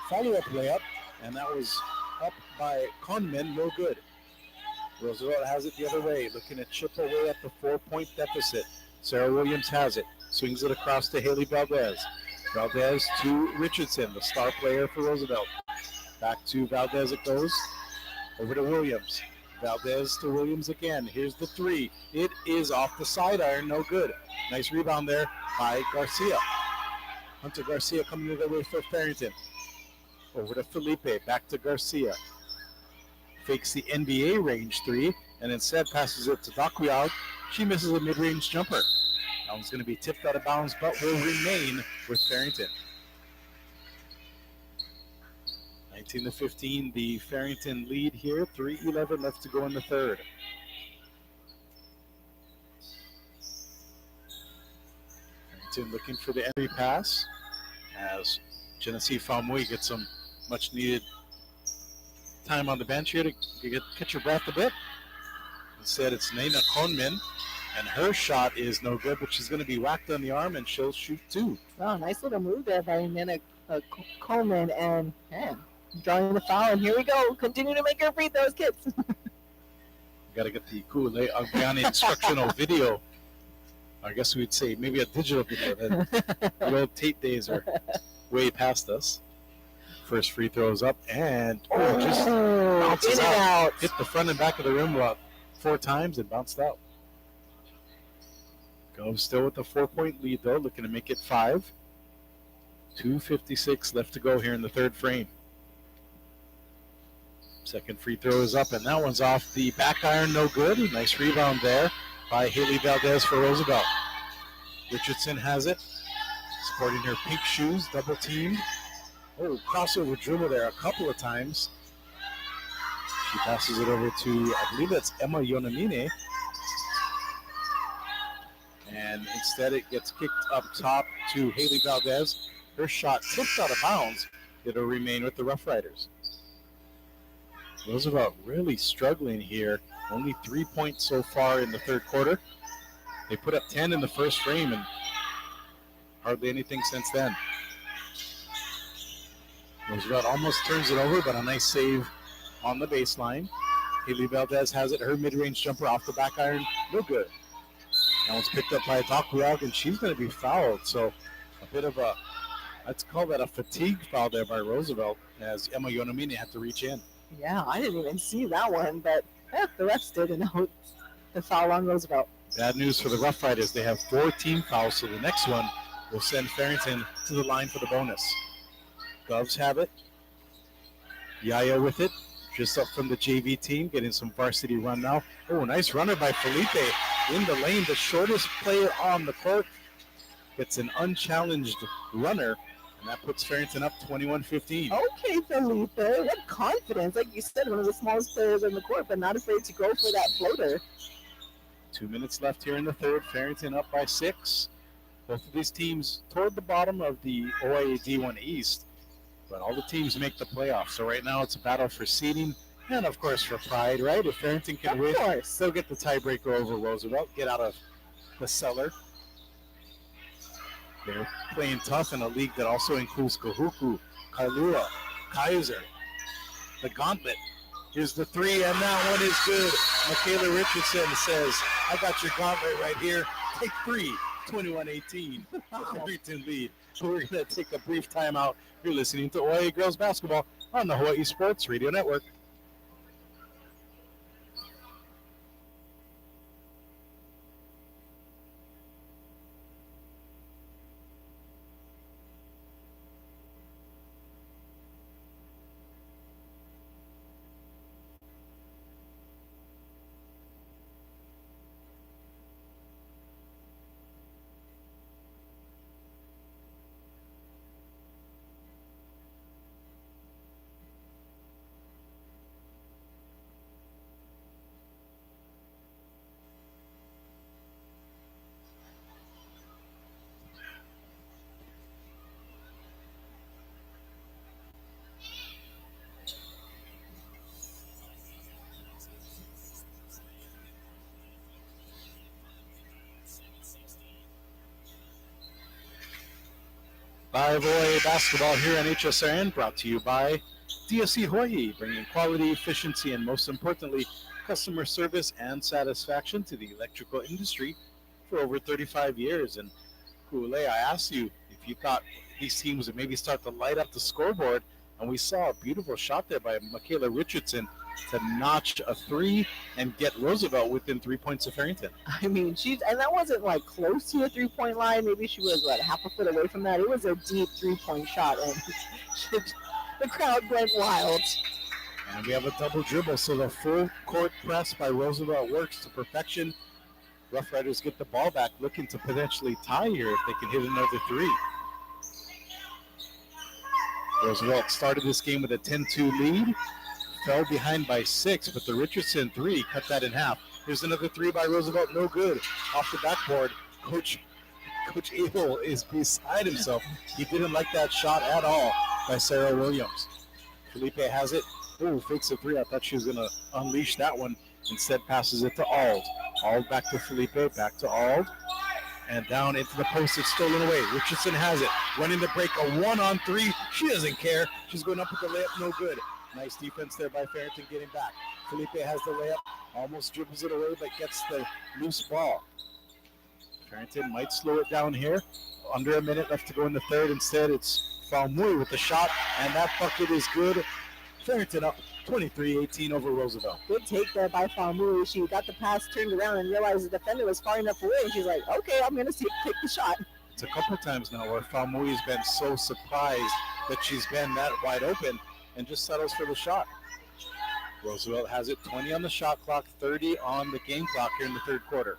follow-up layup, and that was up by Conman, no good. Roosevelt has it the other way, looking to chip away at the 4-point deficit. Sarah Williams has it, swings it across to Haley Valdez. Valdez to Richardson, the star player for Roosevelt. Back to Valdez it goes. Over to Williams. Valdez to Williams again. Here's the three. It is off the side iron, no good. Nice rebound there by Garcia. Hunter Garcia coming the other way for Farrington. Over to Felipe, back to Garcia. Fakes the NBA range three, and instead passes it to Daquiao. She misses a mid-range jumper. That one's going to be tipped out of bounds, but will remain with Farrington. 19-15, the Farrington lead here. 3:11 left to go in the third. Farrington looking for the entry pass as Genesee Famui gets some much-needed time on the bench here to catch your breath a bit. Instead, it's Nena Conman, and her shot is no good, but she's going to be whacked on the arm, and she'll shoot two. Oh, nice little move there by Nena Coleman, and drawing the foul, and here we go. Continue to make her free throws, kids. Got to get the Kulei Agbiani instructional video. I guess we'd say maybe a digital video. The old tape days are way past us. First free throw is up, and just bounces out. Hit the front and back of the rim about 4 times and bounced out. Goes still with a 4-point lead, though, looking to make it 5. 2:56 left to go here in the third frame. Second free throw is up, and that one's off the back iron, no good. Nice rebound there by Haley Valdez for Roosevelt. Richardson has it, supporting her pink shoes, double teamed. Oh, crossover dribble there a couple of times. She passes it over to, I believe that's Emma Yonamine. And instead it gets kicked up top to Haley Valdez. Her shot tipped out of bounds. It'll remain with the Rough Riders. Roosevelt really struggling here. Only 3 points so far in the third quarter. They put up 10 in the first frame and hardly anything since then. Roosevelt almost turns it over, but a nice save on the baseline. Haley Valdez has it. Her mid-range jumper off the back iron, no good. That one's picked up by Daquiao, and she's going to be fouled. So a bit of a, let's call that a fatigue foul there by Roosevelt, as Emma Yonamine had to reach in. Yeah, I didn't even see that one, but the refs did, and now it's the foul on Roosevelt. Bad news for the Rough Riders. They have 4 team fouls, so the next one will send Farrington to the line for the bonus. Govs have it. Yaya with it. Just up from the JV team, getting some varsity run now. Oh, nice runner by Felipe in the lane. The shortest player on the court gets an unchallenged runner, and that puts Farrington up 21-15. Okay, Felipe, what confidence. Like you said, one of the smallest players on the court, but not afraid to go for that floater. 2 minutes left here in the third. Farrington up by 6. Both of these teams toward the bottom of the OIA D1 East, but all the teams make the playoffs. So right now it's a battle for seeding and, of course, for pride, right? If Farrington can win, they'll get the tiebreaker over Roosevelt, get out of the cellar. They're playing tough in a league that also includes Kahuku, Kailua, Kaiser, the Gauntlet. Here's the 3, and that one is good. Michaela Richardson says, I got your gauntlet right here. Take 3, 21-18. Farrington lead. So we're going to take a brief timeout. You're listening to Hawaii Girls Basketball on the Hawaii Sports Radio Network. Live Hawaii basketball here on HSRN, brought to you by DSC Hawaii, bringing quality, efficiency, and most importantly, customer service and satisfaction to the electrical industry for over 35 years. And Kule, I asked you if you thought these teams would maybe start to light up the scoreboard, and we saw a beautiful shot there by Michaela Richardson to notch a 3 and get Roosevelt within 3 points of Farrington. I mean, and that wasn't like close to a 3-point line. Maybe she was half a foot away from that. It was a deep 3-point shot, and the crowd went wild. And we have a double dribble, so the full court press by Roosevelt works to perfection. Rough Riders get the ball back, looking to potentially tie here if they can hit another 3. Roosevelt started this game with a 10-2 lead. Fell behind by 6, but the Richardson 3 cut that in half. Here's another 3 by Roosevelt, no good. Off the backboard, Coach Abel is beside himself. He didn't like that shot at all by Sarah Williams. Felipe has it. Oh, fakes a 3. I thought she was going to unleash that one. Instead, passes it to Ald. Ald back to Felipe, back to Ald. And down into the post, it's stolen away. Richardson has it. Running the break, a 1-on-3. She doesn't care. She's going up with the layup, no good. Nice defense there by Farrington getting back. Felipe has the layup, almost dribbles it away, but gets the loose ball. Farrington might slow it down here. Under a minute left to go in the third. Instead, it's Faumui with the shot, and that bucket is good. Farrington up 23-18 over Roosevelt. Good take there by Faumui. She got the pass turned around and realized the defender was far enough away, and she's like, okay, I'm going to take the shot. It's a couple times now where Faumui has been so surprised that she's been that wide open and just settles for the shot. Roosevelt has it, 20 on the shot clock, 30 on the game clock here in the third quarter.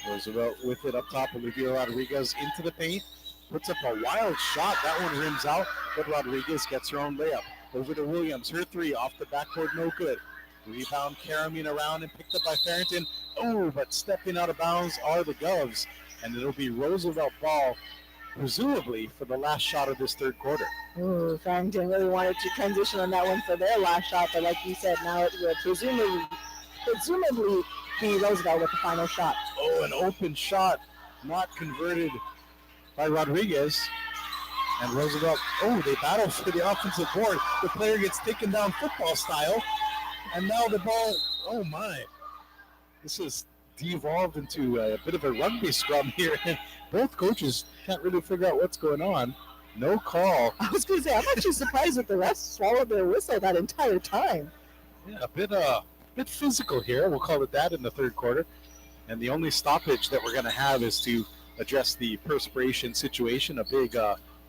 Roosevelt with it up top. Olivia Rodriguez into the paint, puts up a wild shot. That one rims out, but Rodriguez gets her own layup. Over to Williams, her 3 off the backboard, no good. Rebound carrying around and picked up by Farrington. Oh, but stepping out of bounds are the Govs, and it'll be Roosevelt ball, presumably for the last shot of this third quarter. Ooh, Farrington really wanted to transition on that one for their last shot, but like you said, now it will presumably be Roosevelt with the final shot. Oh, an open shot, not converted by Rodriguez. And Roosevelt, they battle for the offensive board. The player gets taken down football style, and now the ball, oh my. This has devolved into a bit of a rugby scrum here, and both coaches can't really figure out what's going on. No call. I was going to say, I'm actually surprised that the refs swallowed their whistle that entire time. Yeah, a bit bit physical here. We'll call it that in the third quarter. And the only stoppage that we're going to have is to address the perspiration situation, a big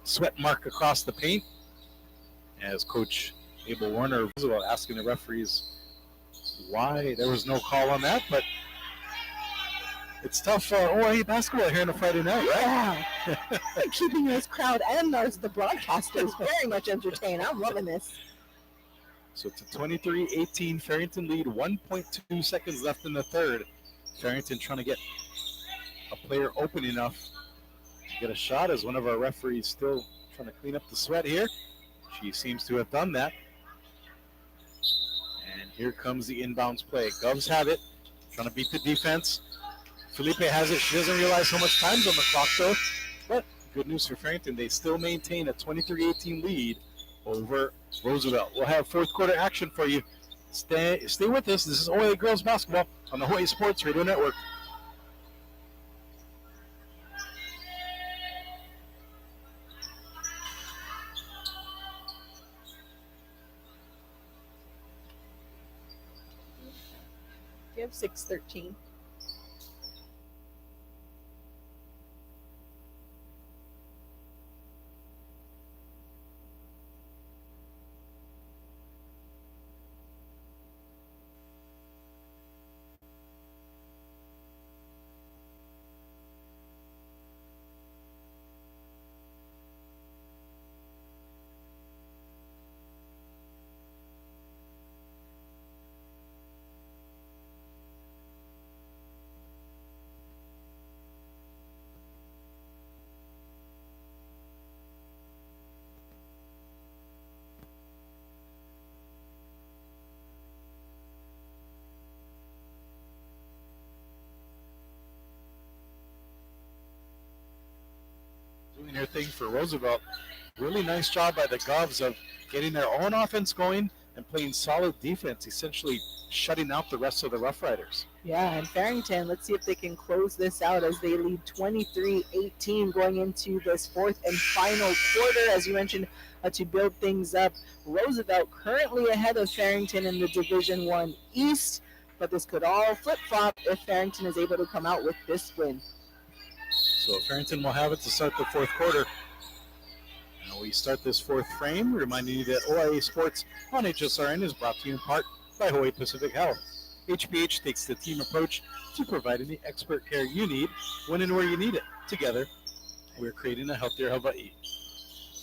sweat mark across the paint, as Coach Abel Warner Roosevelt asking the referees why there was no call on that. But it's tough OIA basketball here on a Friday night, right? Yeah. Keeping this crowd and the broadcasters very much entertained. I'm loving this. So it's a 23-18 Farrington lead, 1.2 seconds left in the third. Farrington trying to get a player open enough to get a shot, as one of our referees still trying to clean up the sweat here. She seems to have done that. And here comes the inbounds play. Govs have it, trying to beat the defense. Felipe has it. She doesn't realize how much time's on the clock, though. But good news for Farrington. They still maintain a 23-18 lead over Roosevelt. We'll have fourth quarter action for you. Stay with us. This is OIA Girls Basketball on the Hawaii Sports Radio Network. You have 6:13. Doing their thing for Roosevelt. Really nice job by the Govs of getting their own offense going and playing solid defense, essentially shutting out the rest of the Rough Riders. Yeah, and Farrington, let's see if they can close this out as they lead 23-18 going into this fourth and final quarter, as you mentioned, to build things up. Roosevelt currently ahead of Farrington in the Division I East, but this could all flip-flop if Farrington is able to come out with this win. So Farrington will have it to start the fourth quarter. And we start this fourth frame, reminding you that OIA Sports on HSRN is brought to you in part by Hawaii Pacific Health. HPH takes the team approach to providing the expert care you need when and where you need it. Together, we're creating a healthier Hawaii.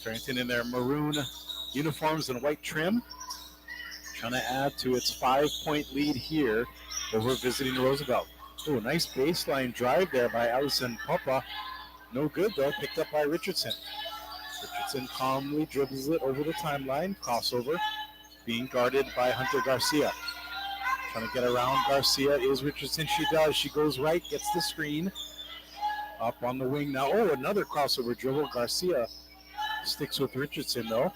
Farrington in their maroon uniforms and white trim, trying to add to its 5-point lead here over visiting Roosevelt. Oh, nice baseline drive there by Allison Papa. No good, though. Picked up by Richardson. Richardson calmly dribbles it over the timeline. Crossover. Being guarded by Hunter Garcia. Trying to get around Garcia is Richardson. She does. She goes right, gets the screen. Up on the wing now. Oh, another crossover dribble. Garcia sticks with Richardson, though.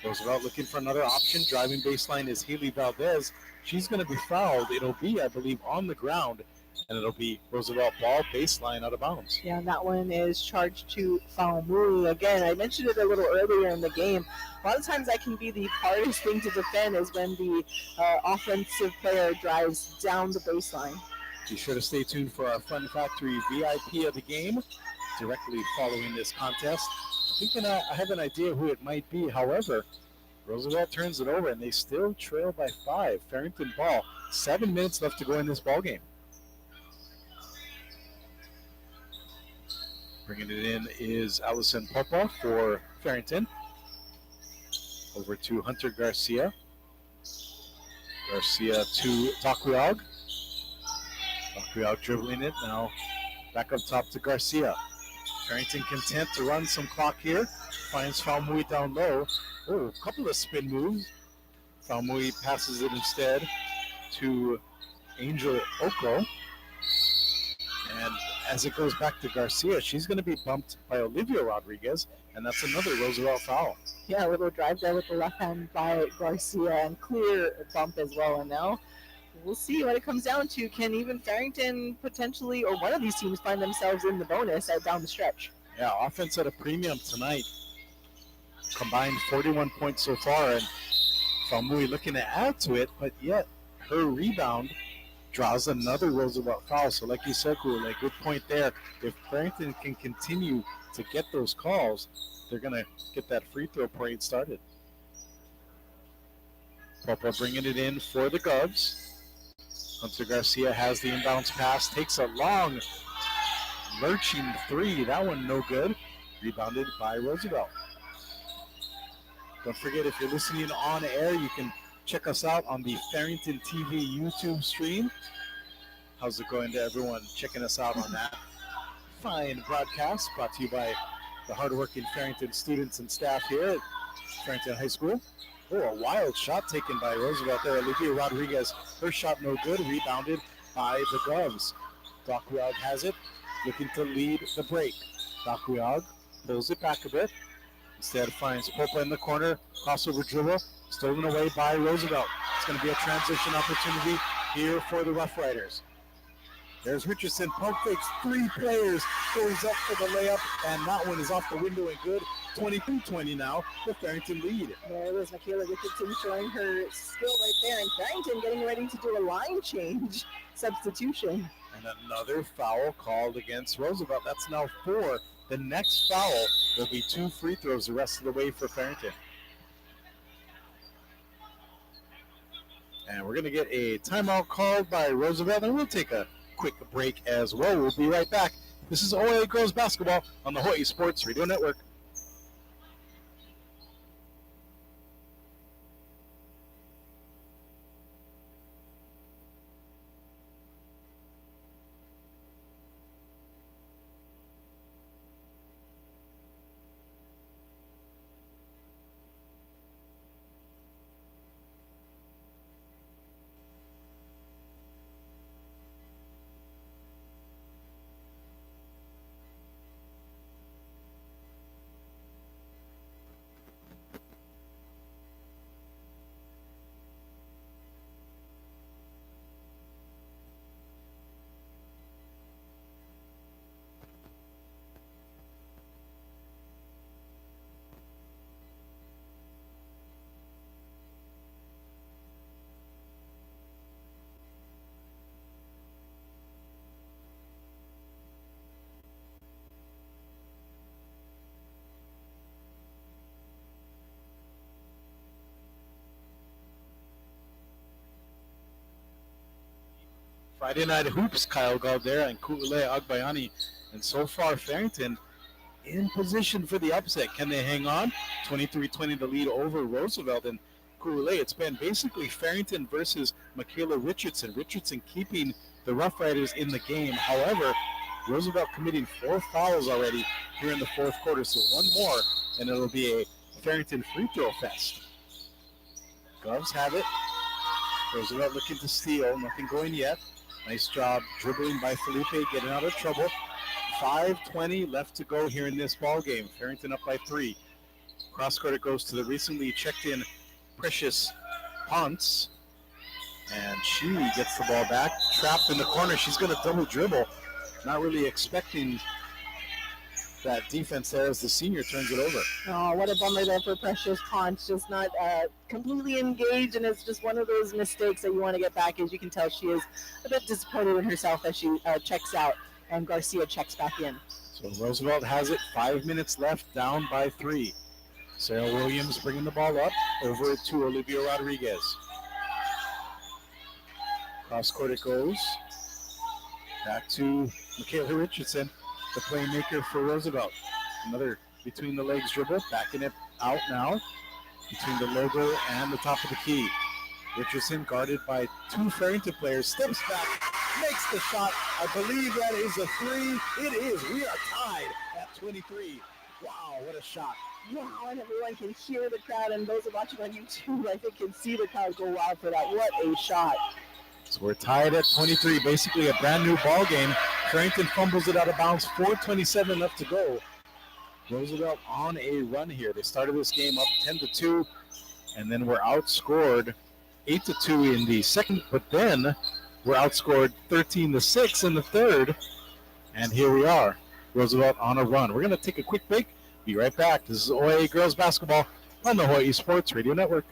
Roosevelt looking for another option. Driving baseline is Haley Valdez. She's going to be fouled. It'll be, I believe, on the ground, and it'll be Roosevelt ball baseline out of bounds. Yeah, and that one is charged to Faumui. Again, I mentioned it a little earlier in the game. A lot of times that can be the hardest thing to defend is when the offensive player drives down the baseline. Be sure to stay tuned for our Fun Factory VIP of the game directly following this contest. I have an idea who it might be. However, Roosevelt turns it over, and they still trail by 5. Farrington ball. 7 minutes left to go in this ball game. Bringing it in is Allison Papa for Farrington. Over to Hunter Garcia. Garcia to Takuag. Takuag dribbling it now. Back up top to Garcia. Farrington content to run some clock here. Finds Faumui down low. Oh, a couple of spin moves. Faumui passes it instead to Angel Oko. And as it goes back to Garcia, she's going to be bumped by Olivia Rodriguez, and that's another Roosevelt foul. Yeah, a little drive there with the left hand by Garcia, and clear bump as well. And now we'll see what it comes down to. Can even Farrington potentially, or one of these teams, find themselves in the bonus down the stretch? Yeah, offense at a premium tonight. Combined 41 points so far, and Faumui looking to add to it, but yet her rebound draws another Roosevelt foul. So like you said, Kule, good point there. If Farrington can continue to get those calls, they're going to get that free throw parade started. Popa bringing it in for the Govs. Hunter Garcia has the inbounds pass, takes a long lurching three. That one no good. Rebounded by Roosevelt. Don't forget, if you're listening on air, you can check us out on the Farrington TV YouTube stream. How's it going to everyone checking us out on that fine broadcast brought to you by the hardworking Farrington students and staff here at Farrington High School. Oh, a wild shot taken by Roosevelt there. Olivia Rodriguez, her shot no good, rebounded by the Govs. Dakwiag has it, looking to lead the break. Dakwiag pulls it back a bit. Instead finds Popa in the corner, crossover dribble, stolen away by Roosevelt. It's going to be a transition opportunity here for the Rough Riders. There's Richardson, pump fakes, three players, goes up for the layup, and that one is off the window and good. 23-20 now, the Farrington lead. There was Michaela Richardson showing her skill right there, and Farrington getting ready to do a line change substitution. And another foul called against Roosevelt. That's now 4. The next foul will be 2 free throws the rest of the way for Farrington. And we're going to get a timeout called by Roosevelt, and we'll take a quick break as well. We'll be right back. This is OA Girls Basketball on the Hawaii Sports Radio Network. Friday Night Hoops, Kyle Galdera and Ku'ule Agbayani. And so far, Farrington in position for the upset. Can they hang on? 23-20 the lead over Roosevelt. And Ku'ule, it's been basically Farrington versus Michaela Richardson. Richardson keeping the Rough Riders in the game. However, Roosevelt committing 4 fouls already here in the fourth quarter. So one more, and it'll be a Farrington free throw fest. Govs have it. Roosevelt looking to steal. Nothing going yet. Nice job dribbling by Felipe, getting out of trouble. 5:20 left to go here in this ball game. Farrington up by 3. Cross court it goes to the recently checked in Precious Ponce. And she gets the ball back. Trapped in the corner. She's going to double dribble. Not really expecting that defense there as the senior turns it over. Oh, what a bummer there for Precious Ponce. Just not completely engaged, and it's just one of those mistakes that you want to get back. As you can tell, she is a bit disappointed in herself as she checks out, and Garcia checks back in. So Roosevelt has it. 5 minutes left, down by 3. Sarah Williams bringing the ball up over to Olivia Rodriguez. Cross court it goes. Back to Michaela Richardson, the playmaker for Roosevelt. Another between the legs dribble, backing it out now between the logo and the top of the key. Richardson guarded by 2 Farrington players, steps back, makes the shot. I believe that is a 3. It is. We are tied at 23. Wow, what a shot. Wow, and everyone can hear the crowd, and those watching on YouTube, I think, can see the crowd go wild for that. What a shot. So we're tied at 23, basically a brand new ball game. Farrington fumbles it out of bounds, 4:27 left to go. Roosevelt on a run here. They started this game up 10-2, and then we're outscored 8-2 in the second, but then we're outscored 13-6 in the third, and here we are. Roosevelt on a run. We're going to take a quick break. Be right back. This is OA Girls Basketball on the Hawaii Sports Radio Network.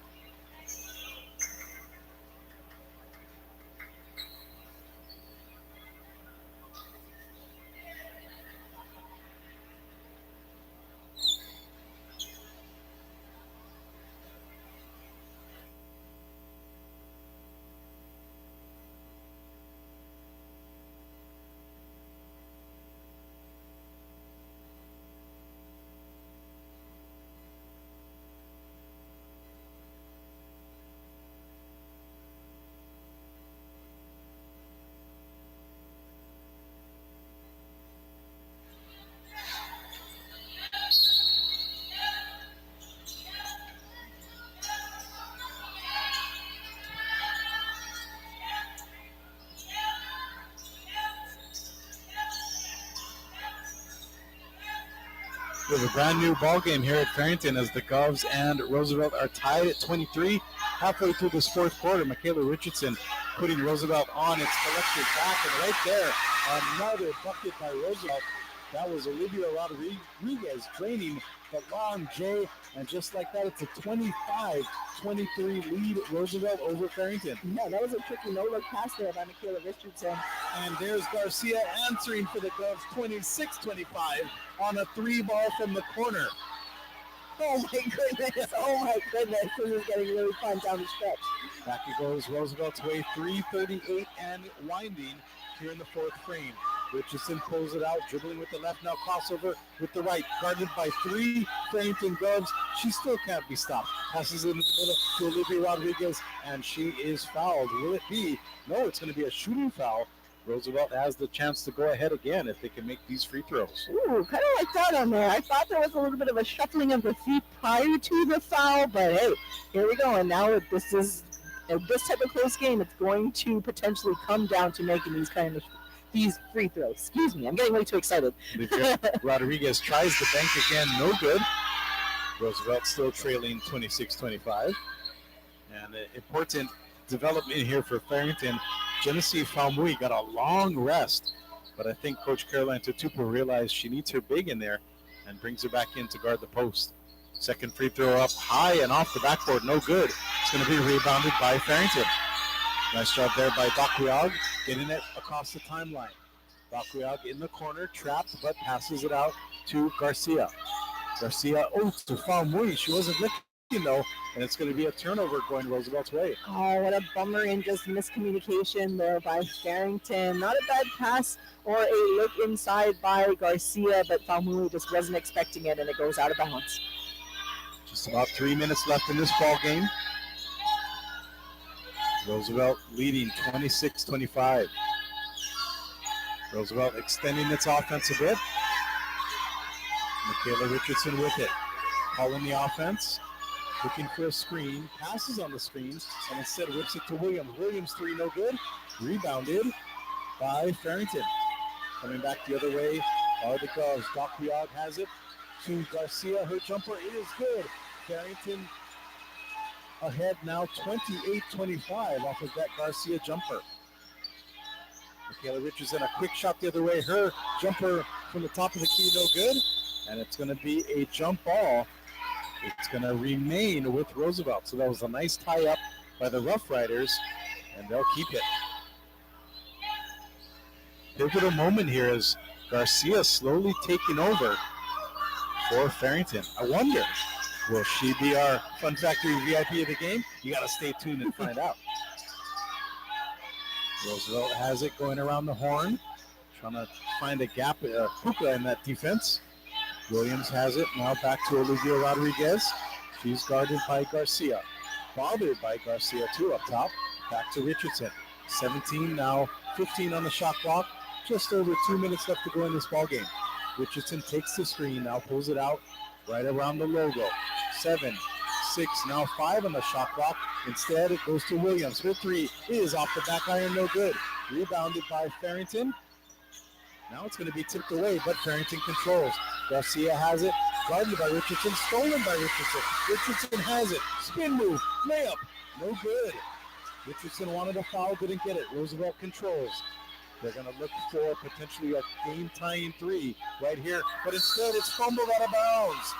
We have a brand new ball game here at Farrington as the Govs and Roosevelt are tied at 23. Halfway through this fourth quarter, Michaela Richardson putting Roosevelt on its collected back, and right there, another bucket by Roosevelt. That was Olivia Rodriguez draining the long J, and just like that, it's a 25-23 lead, Roosevelt over Farrington. Yeah, that was a tricky no-look pass there by Michaela Richardson. And there's Garcia answering for the Govs, 26-25 on a 3-ball from the corner. Oh my goodness, oh my goodness, this is getting really fun down the stretch. Back it goes, Roosevelt's way, 3:38 and winding here in the fourth frame. Richardson pulls it out, dribbling with the left, now crossover with the right, guarded by 3 Farrington Govs. She still can't be stopped. Passes in the middle to Olivia Rodriguez, and she is fouled. Will it be? No, it's going to be a shooting foul. Roosevelt has the chance to go ahead again if they can make these free throws. Ooh, kind of like that on there. I thought there was a little bit of a shuffling of the feet prior to the foul, but hey, here we go. And now this is this type of close game. It's going to potentially come down to making these free throws. Excuse me, I'm getting way too excited. Rodriguez tries the bank again, no good. Roosevelt still trailing 26-25. And important development here for Farrington. Genesee Falmui got a long rest, but I think Coach Caroline Tutupo realized she needs her big in there and brings her back in to guard the post. Second free throw up high and off the backboard, no good. It's going to be rebounded by Farrington. Nice job there by Bakuyag, getting it across the timeline. Bakuyag in the corner, trapped, but passes it out to Garcia. Garcia, to Falmui. She wasn't looking though, and it's going to be a turnover going Roosevelt's way. Oh, what a bummer and just miscommunication there by Farrington. Not a bad pass or a look inside by Garcia, but Falmui just wasn't expecting it, and it goes out of bounds. Just about 3 minutes left in this ball game. Roosevelt leading 26-25. Roosevelt extending its offense a bit. Michaela Richardson with it. Calling the offense. Looking for a screen. Passes on the screen. And instead whips it to Williams. Williams 3, no good. Rebounded by Farrington. Coming back the other way are the Govs. Bakuyag has it to Garcia. Her jumper is good. Farrington ahead now 28-25 off of that Garcia jumper. Michaela Richardson, a quick shot the other way. Her jumper from the top of the key, no good. And it's going to be a jump ball. It's going to remain with Roosevelt. So that was a nice tie-up by the Rough Riders, and they'll keep it. Pivotal moment here as Garcia slowly taking over for Farrington. I wonder, will she be our Fun Factory VIP of the game? You got to stay tuned and find out. Roosevelt has it going around the horn, trying to find a gap, Puka in that defense. Williams has it, now back to Olivia Rodriguez. She's guarded by Garcia. Bothered by Garcia too up top. Back to Richardson. 17 now, 15 on the shot clock. Just over 2 minutes left to go in this ball game. Richardson takes the screen, now pulls it out right around the logo. 7, 6, now 5 on the shot clock. Instead, it goes to Williams. Her 3 is off the back iron, no good. Rebounded by Farrington. Now it's going to be tipped away, but Farrington controls. Garcia has it, guarded by Richardson, stolen by Richardson. Richardson has it, spin move, layup, no good. Richardson wanted a foul, didn't get it. Roosevelt controls. They're going to look for potentially a game-tying 3 right here, but instead it's fumbled out of bounds.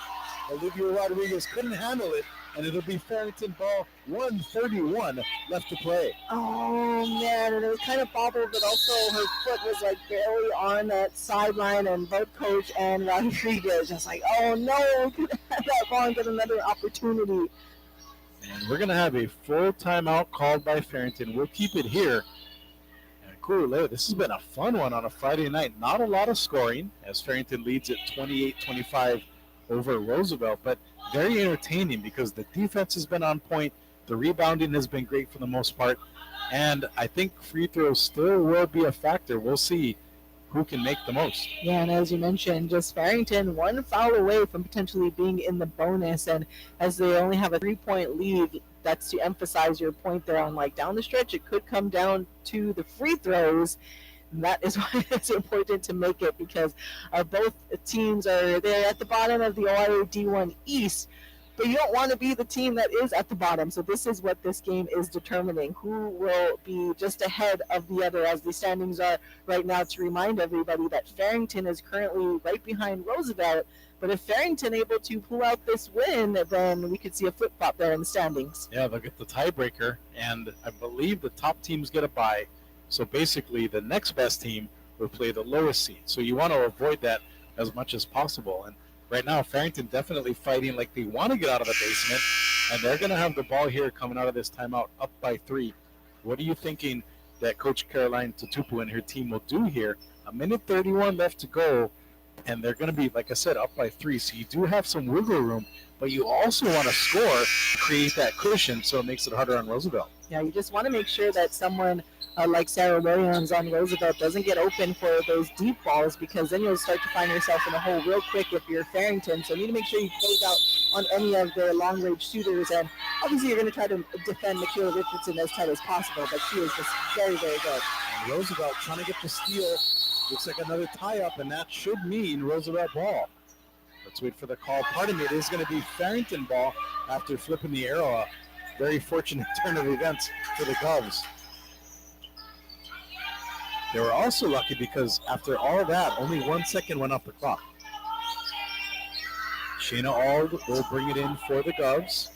Olivia Rodriguez couldn't handle it, and it'll be Farrington ball, 1:31 left to play. Oh, man, and it was kind of bobbled, but also her foot was like barely on that sideline, and both coach and Rodriguez just like, oh, no, could have that ball and get another opportunity. And we're going to have a full timeout called by Farrington. We'll keep it here. And cool, this has been a fun one on a Friday night. Not a lot of scoring, as Farrington leads at 28-25 over Roosevelt, but very entertaining because the defense has been on point, the rebounding has been great for the most part, and I think free throws still will be a factor. We'll see who can make the most. Yeah, and as you mentioned, just Farrington one foul away from potentially being in the bonus, and as they only have a 3-point lead, that's to emphasize your point there on like down the stretch, it could come down to the free throws. And that is why it's important to make it, because both teams are there at the bottom of the Ohio D1 East, but you don't want to be the team that is at the bottom. So this is what this game is determining: who will be just ahead of the other, as the standings are right now. To remind everybody that Farrington is currently right behind Roosevelt, but if Farrington able to pull out this win, then we could see a flip-flop there in the standings. Yeah, they'll get the tiebreaker, and I believe the top teams get a bye. So basically, the next best team will play the lowest seed. So you want to avoid that as much as possible. And right now, Farrington definitely fighting like they want to get out of the basement, and they're going to have the ball here coming out of this timeout up by 3. What are you thinking that Coach Caroline Tutupu and her team will do here? 1:31 left to go, and they're going to be, like I said, up by 3. So you do have some wiggle room, but you also want to score to create that cushion so it makes it harder on Roosevelt. Yeah, you just want to make sure that someone like Sarah Williams on Roosevelt doesn't get open for those deep balls, because then you'll start to find yourself in a hole real quick if you're Farrington. So you need to make sure you close out on any of their long-range shooters. And obviously you're going to try to defend Michaela Richardson as tight as possible, but she is just very, very good. And Roosevelt trying to get the steal. Looks like another tie-up, and that should mean Roosevelt ball. Let's wait for the call. Pardon me, it is going to be Farrington ball after flipping the arrow. A very fortunate turn of events for the Govs. They were also lucky because after all that, only 1 second went off the clock. Shayna Auld will bring it in for the Govs.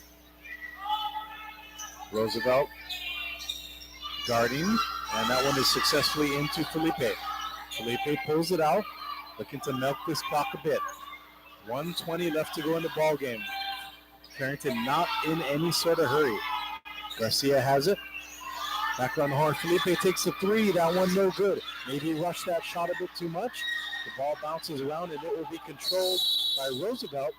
Roosevelt guarding, and that one is successfully into Felipe. Felipe pulls it out, looking to milk this clock a bit. 1:20 left to go in the ball game. Farrington not in any sort of hurry. Garcia has it. Back on the horn. Felipe takes a 3. That one no good. Maybe rushed that shot a bit too much. The ball bounces around, and it will be controlled by Roosevelt.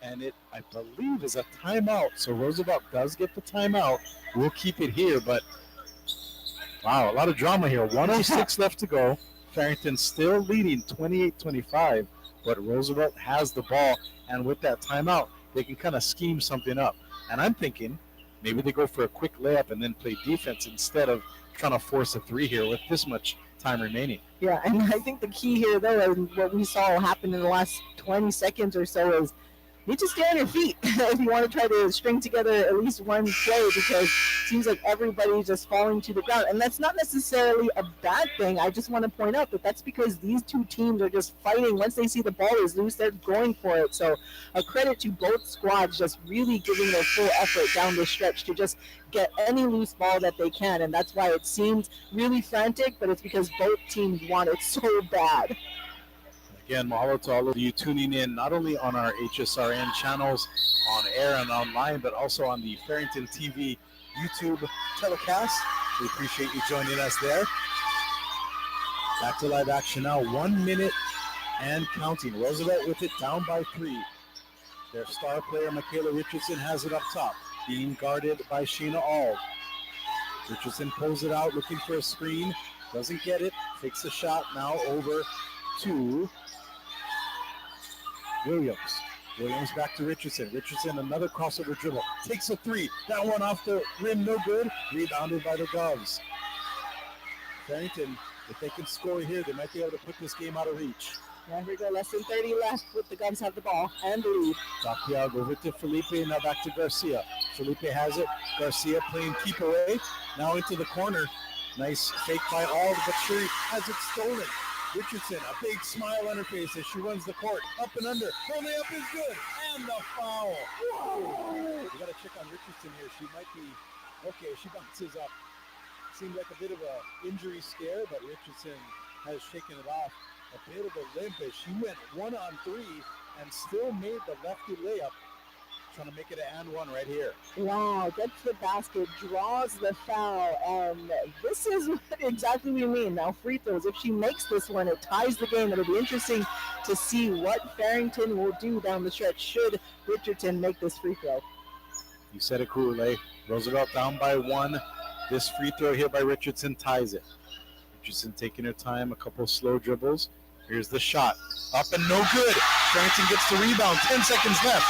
And it, I believe, is a timeout. So Roosevelt does get the timeout. We'll keep it here, but wow, a lot of drama here. 1:06 left to go. Farrington still leading 28-25, but Roosevelt has the ball, and with that timeout, they can kind of scheme something up. And I'm thinking maybe they go for a quick layup and then play defense instead of trying to force a 3 here with this much time remaining. Yeah, and I think the key here, though, and what we saw happen in the last 20 seconds or so, is you need to stay on your feet if you want to try to string together at least one play, because it seems like everybody's just falling to the ground. And that's not necessarily a bad thing. I just want to point out that that's because these two teams are just fighting. Once they see the ball is loose, they're going for it. So a credit to both squads just really giving their full effort down the stretch to just get any loose ball that they can. And that's why it seems really frantic, but it's because both teams want it so bad. Again, mahalo to all of you tuning in, not only on our HSRN channels, on air and online, but also on the Farrington TV YouTube telecast. We appreciate you joining us there. Back to live action now, 1 minute and counting. Roosevelt with it, down by 3. Their star player, Michaela Richardson, has it up top, being guarded by Sheena Auld. Richardson pulls it out, looking for a screen, doesn't get it, takes a shot, now over to Williams. Williams back to Richardson. Richardson, another crossover dribble. Takes a 3. That one off the rim, no good. Rebounded by the Govs. Farrington, if they can score here, they might be able to put this game out of reach. There we go. Less than 30 left with the Govs have the ball and the lead. Tapiag over to Felipe, now back to Garcia. Felipe has it. Garcia playing keep away. Now into the corner. Nice fake by Auld, but she has it stolen. Richardson, a big smile on her face as she runs the court. Up and under. Her layup is good. And the foul. Whoa. We got to check on Richardson here. She might be, okay, she bounces up. Seemed like a bit of an injury scare, but Richardson has shaken it off. A bit of a limp as she went 1-on-3 and still made the lefty layup. Trying to make it an and 1 right here. Wow, gets the basket, draws the foul, and this is what exactly we mean. Now, free throws, if she makes this one, it ties the game. It'll be interesting to see what Farrington will do down the stretch should Richardson make this free throw. You said it cool, eh? Roosevelt down by 1. This free throw here by Richardson ties it. Richardson taking her time, a couple slow dribbles. Here's the shot. Up and no good. Farrington gets the rebound. 10 seconds left.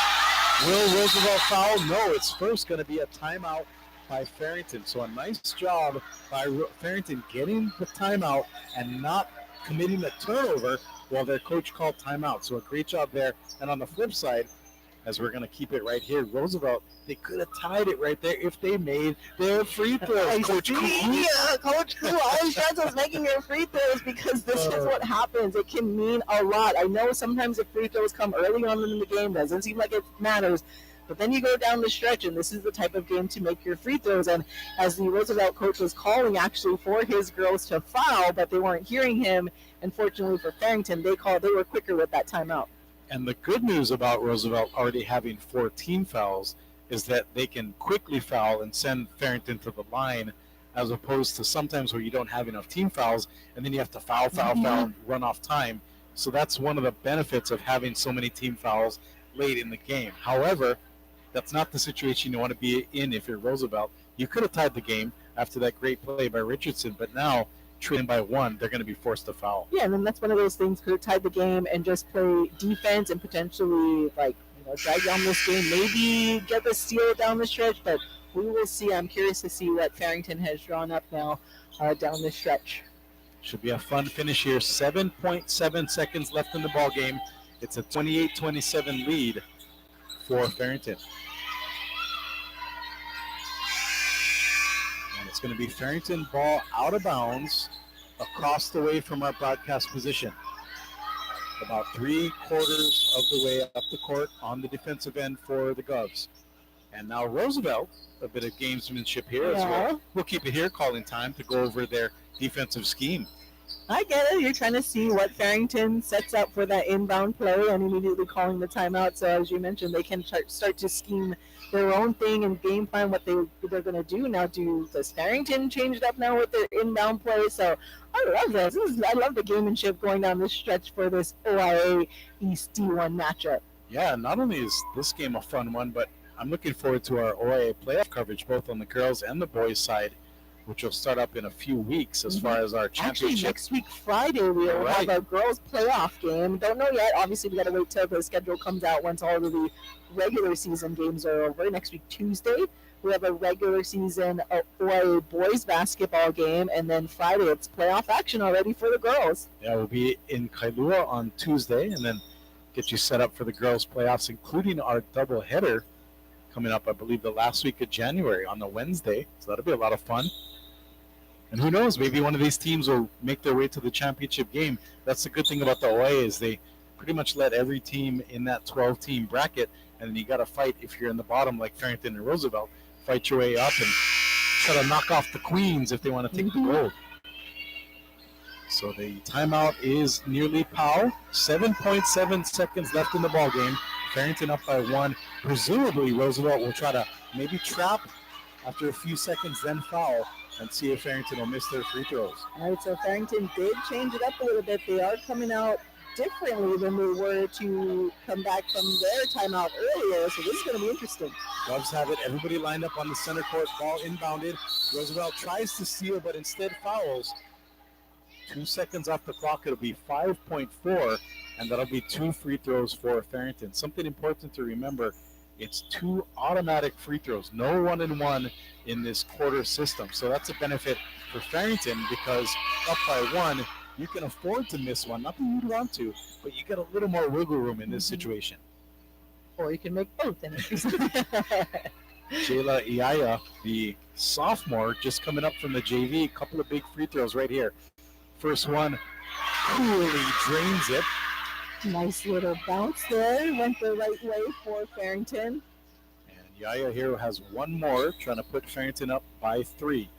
Will Roosevelt foul? No, it's first going to be a timeout by Farrington. So a nice job by Farrington getting the timeout and not committing a turnover while their coach called timeout. So a great job there. And on the flip side, as we're going to keep it right here, Roosevelt, they could have tied it right there if they made their free throws. Coach see, Coach Koo always shows us making your free throws because this is what happens. It can mean a lot. I know sometimes the free throws come early on in the game. Doesn't seem like it matters. But then you go down the stretch, and this is the type of game to make your free throws. And as the Roosevelt coach was calling actually for his girls to foul, but they weren't hearing him, unfortunately for Farrington, they were quicker with that timeout. And the good news about Roosevelt already having 14 fouls is that they can quickly foul and send Farrington to the line, as opposed to sometimes where you don't have enough team fouls, and then you have to foul, and run off time. So that's one of the benefits of having so many team fouls late in the game. However, that's not the situation you want to be in if you're Roosevelt. You could have tied the game after that great play by Richardson, but now, trailing by one, they're going to be forced to foul. Yeah, and then that's one of those things. Could have tied the game and just play defense and potentially drag down this game, maybe get the steal down the stretch, but we will see. I'm curious to see what Farrington has drawn up now down the stretch. Should be a fun finish here. 7.7 seconds left in the ball game. It's a 28-27 lead for Farrington. And it's going to be Farrington ball out of bounds across the way from our broadcast position. About 3/4 of the way up the court on the defensive end for the Govs. And now Roosevelt, a bit of gamesmanship here as well. We'll keep it here, calling time to go over their defensive scheme. I get it. You're trying to see what Farrington sets up for that inbound play and immediately calling the timeout. So as you mentioned, they can start to scheme their own thing and game plan what they're going to do. Now, does Farrington change it up now with their inbound play? So I love this. I love the gamemanship going down this stretch for this OIA East D1 matchup. Yeah, not only is this game a fun one, but I'm looking forward to our OIA playoff coverage, both on the girls and the boys side, which will start up in a few weeks as far as our championship. Actually, next week, Friday, we'll have a girls' playoff game. Don't know yet. Obviously, we got to wait till the schedule comes out once all of the regular season games are over. Next week, Tuesday, we have a regular season OIA boys basketball game. And then Friday, it's playoff action already for the girls. Yeah, we'll be in Kailua on Tuesday and then get you set up for the girls' playoffs, including our doubleheader coming up, I believe, the last week of January on the Wednesday. So that'll be a lot of fun. And who knows, maybe one of these teams will make their way to the championship game. That's the good thing about the OIA is they pretty much let every team in that 12-team bracket, and then you got to fight if you're in the bottom like Farrington and Roosevelt, fight your way up and try to knock off the queens if they want to take the gold. So the timeout is nearly pow. 7.7 seconds left in the ball game. Farrington up by one. Presumably Roosevelt will try to maybe trap after a few seconds, then foul, and see if Farrington will miss their free throws. All right, so Farrington did change it up a little bit. They are coming out differently than they were to come back from their timeout earlier, so this is going to be interesting. Govs have it. Everybody lined up on the center court. Ball inbounded. Roosevelt tries to steal, but instead fouls. 2 seconds off the clock. It'll be 5.4, and that'll be 2 free throws for Farrington. Something important to remember, it's 2 automatic free throws, no 1-and-1 in this quarter system. So that's a benefit for Farrington because up by 1, you can afford to miss one. Not that you'd want to, but you get a little more wiggle room in this situation. Or you can make both. Jayla Iaya, the sophomore, just coming up from the JV, a couple of big free throws right here. First one, coolly drains it. Nice little bounce there. Went the right way for Farrington. And Yaya here has one more, trying to put Farrington up by 3.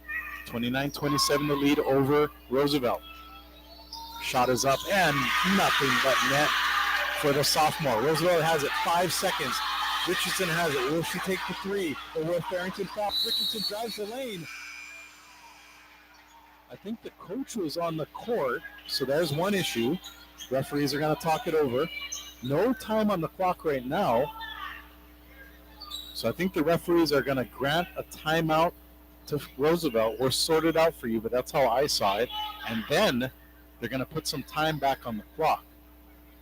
29-27 the lead over Roosevelt. Shot is up and nothing but net for the sophomore. Roosevelt has it. 5 seconds. Richardson has it. Will she take the 3? Or will Farrington pop? Richardson drives the lane. I think the coach was on the court, so there's one issue. Referees are going to talk it over. No time on the clock right now. So I think the referees are going to grant a timeout to Roosevelt. We're sorted out for you, but that's how I saw it. And then they're going to put some time back on the clock,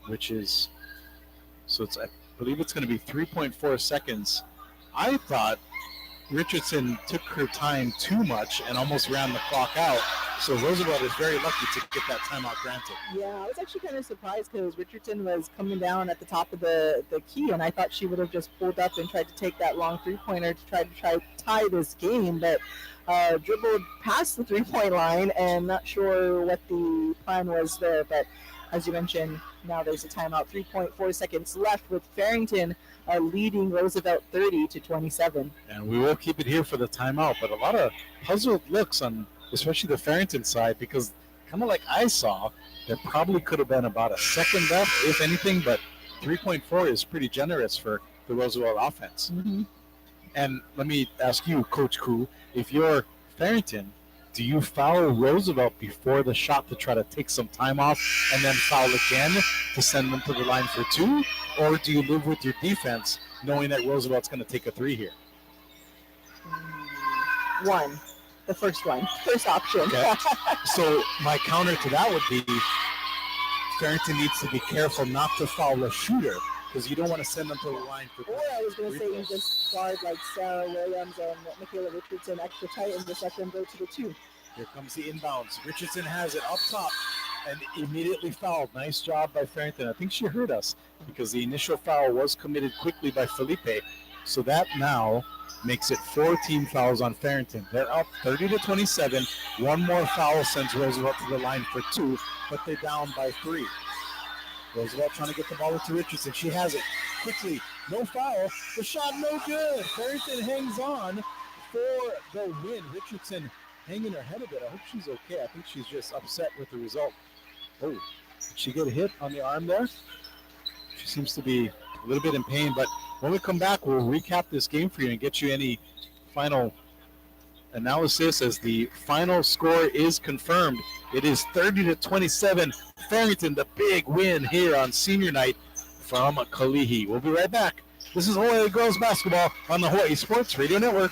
which is, so it's, I believe it's going to be 3.4 seconds. I thought Richardson took her time too much and almost ran the clock out. So Roosevelt is very lucky to get that timeout granted. Yeah, I was actually kind of surprised because Richardson was coming down at the top of the key, and I thought she would have just pulled up and tried to take that long three-pointer to try to tie this game, but dribbled past the three-point line, and not sure what the plan was there. But as you mentioned, now there's a timeout, 3.4 seconds left with Farrington leading Roosevelt 30-27. And we will keep it here for the timeout, but a lot of puzzled looks on especially the Farrington side, because kind of like I saw, there probably could have been about a second left, if anything, but 3.4 is pretty generous for the Roosevelt offense. Mm-hmm. And let me ask you, Coach Koo, if you're Farrington, do you foul Roosevelt before the shot to try to take some time off and then foul again to send them to the line for two? Or do you live with your defense knowing that Roosevelt's going to take a three here? One. The first option. Okay. So my counter to that would be Farrington needs to be careful not to foul a shooter because you don't want to send them to the line for. Or I was going to say you just guard like Sarah Williams and Michaela Richardson extra tight and just let them go to the two. Here comes the inbounds. Richardson has it up top and immediately fouled. Nice job by Farrington. I think she heard us because the initial foul was committed quickly by Felipe. So that now makes it 4 team fouls on Farrington. They're up 30-27. One more foul sends Roosevelt to the line for two, but they're down by 3. Roosevelt trying to get the ball into Richardson. She has it quickly. No foul. The shot no good. Farrington hangs on for the win. Richardson hanging her head a bit. I hope she's okay. I think she's just upset with the result. Oh, did she get a hit on the arm there? She seems to be a little bit in pain, but when we come back, we'll recap this game for you and get you any final analysis as the final score is confirmed. It is 30-27. Farrington, the big win here on senior night from Kalihi. We'll be right back. This is Hawaii Girls Basketball on the Hawaii Sports Radio Network.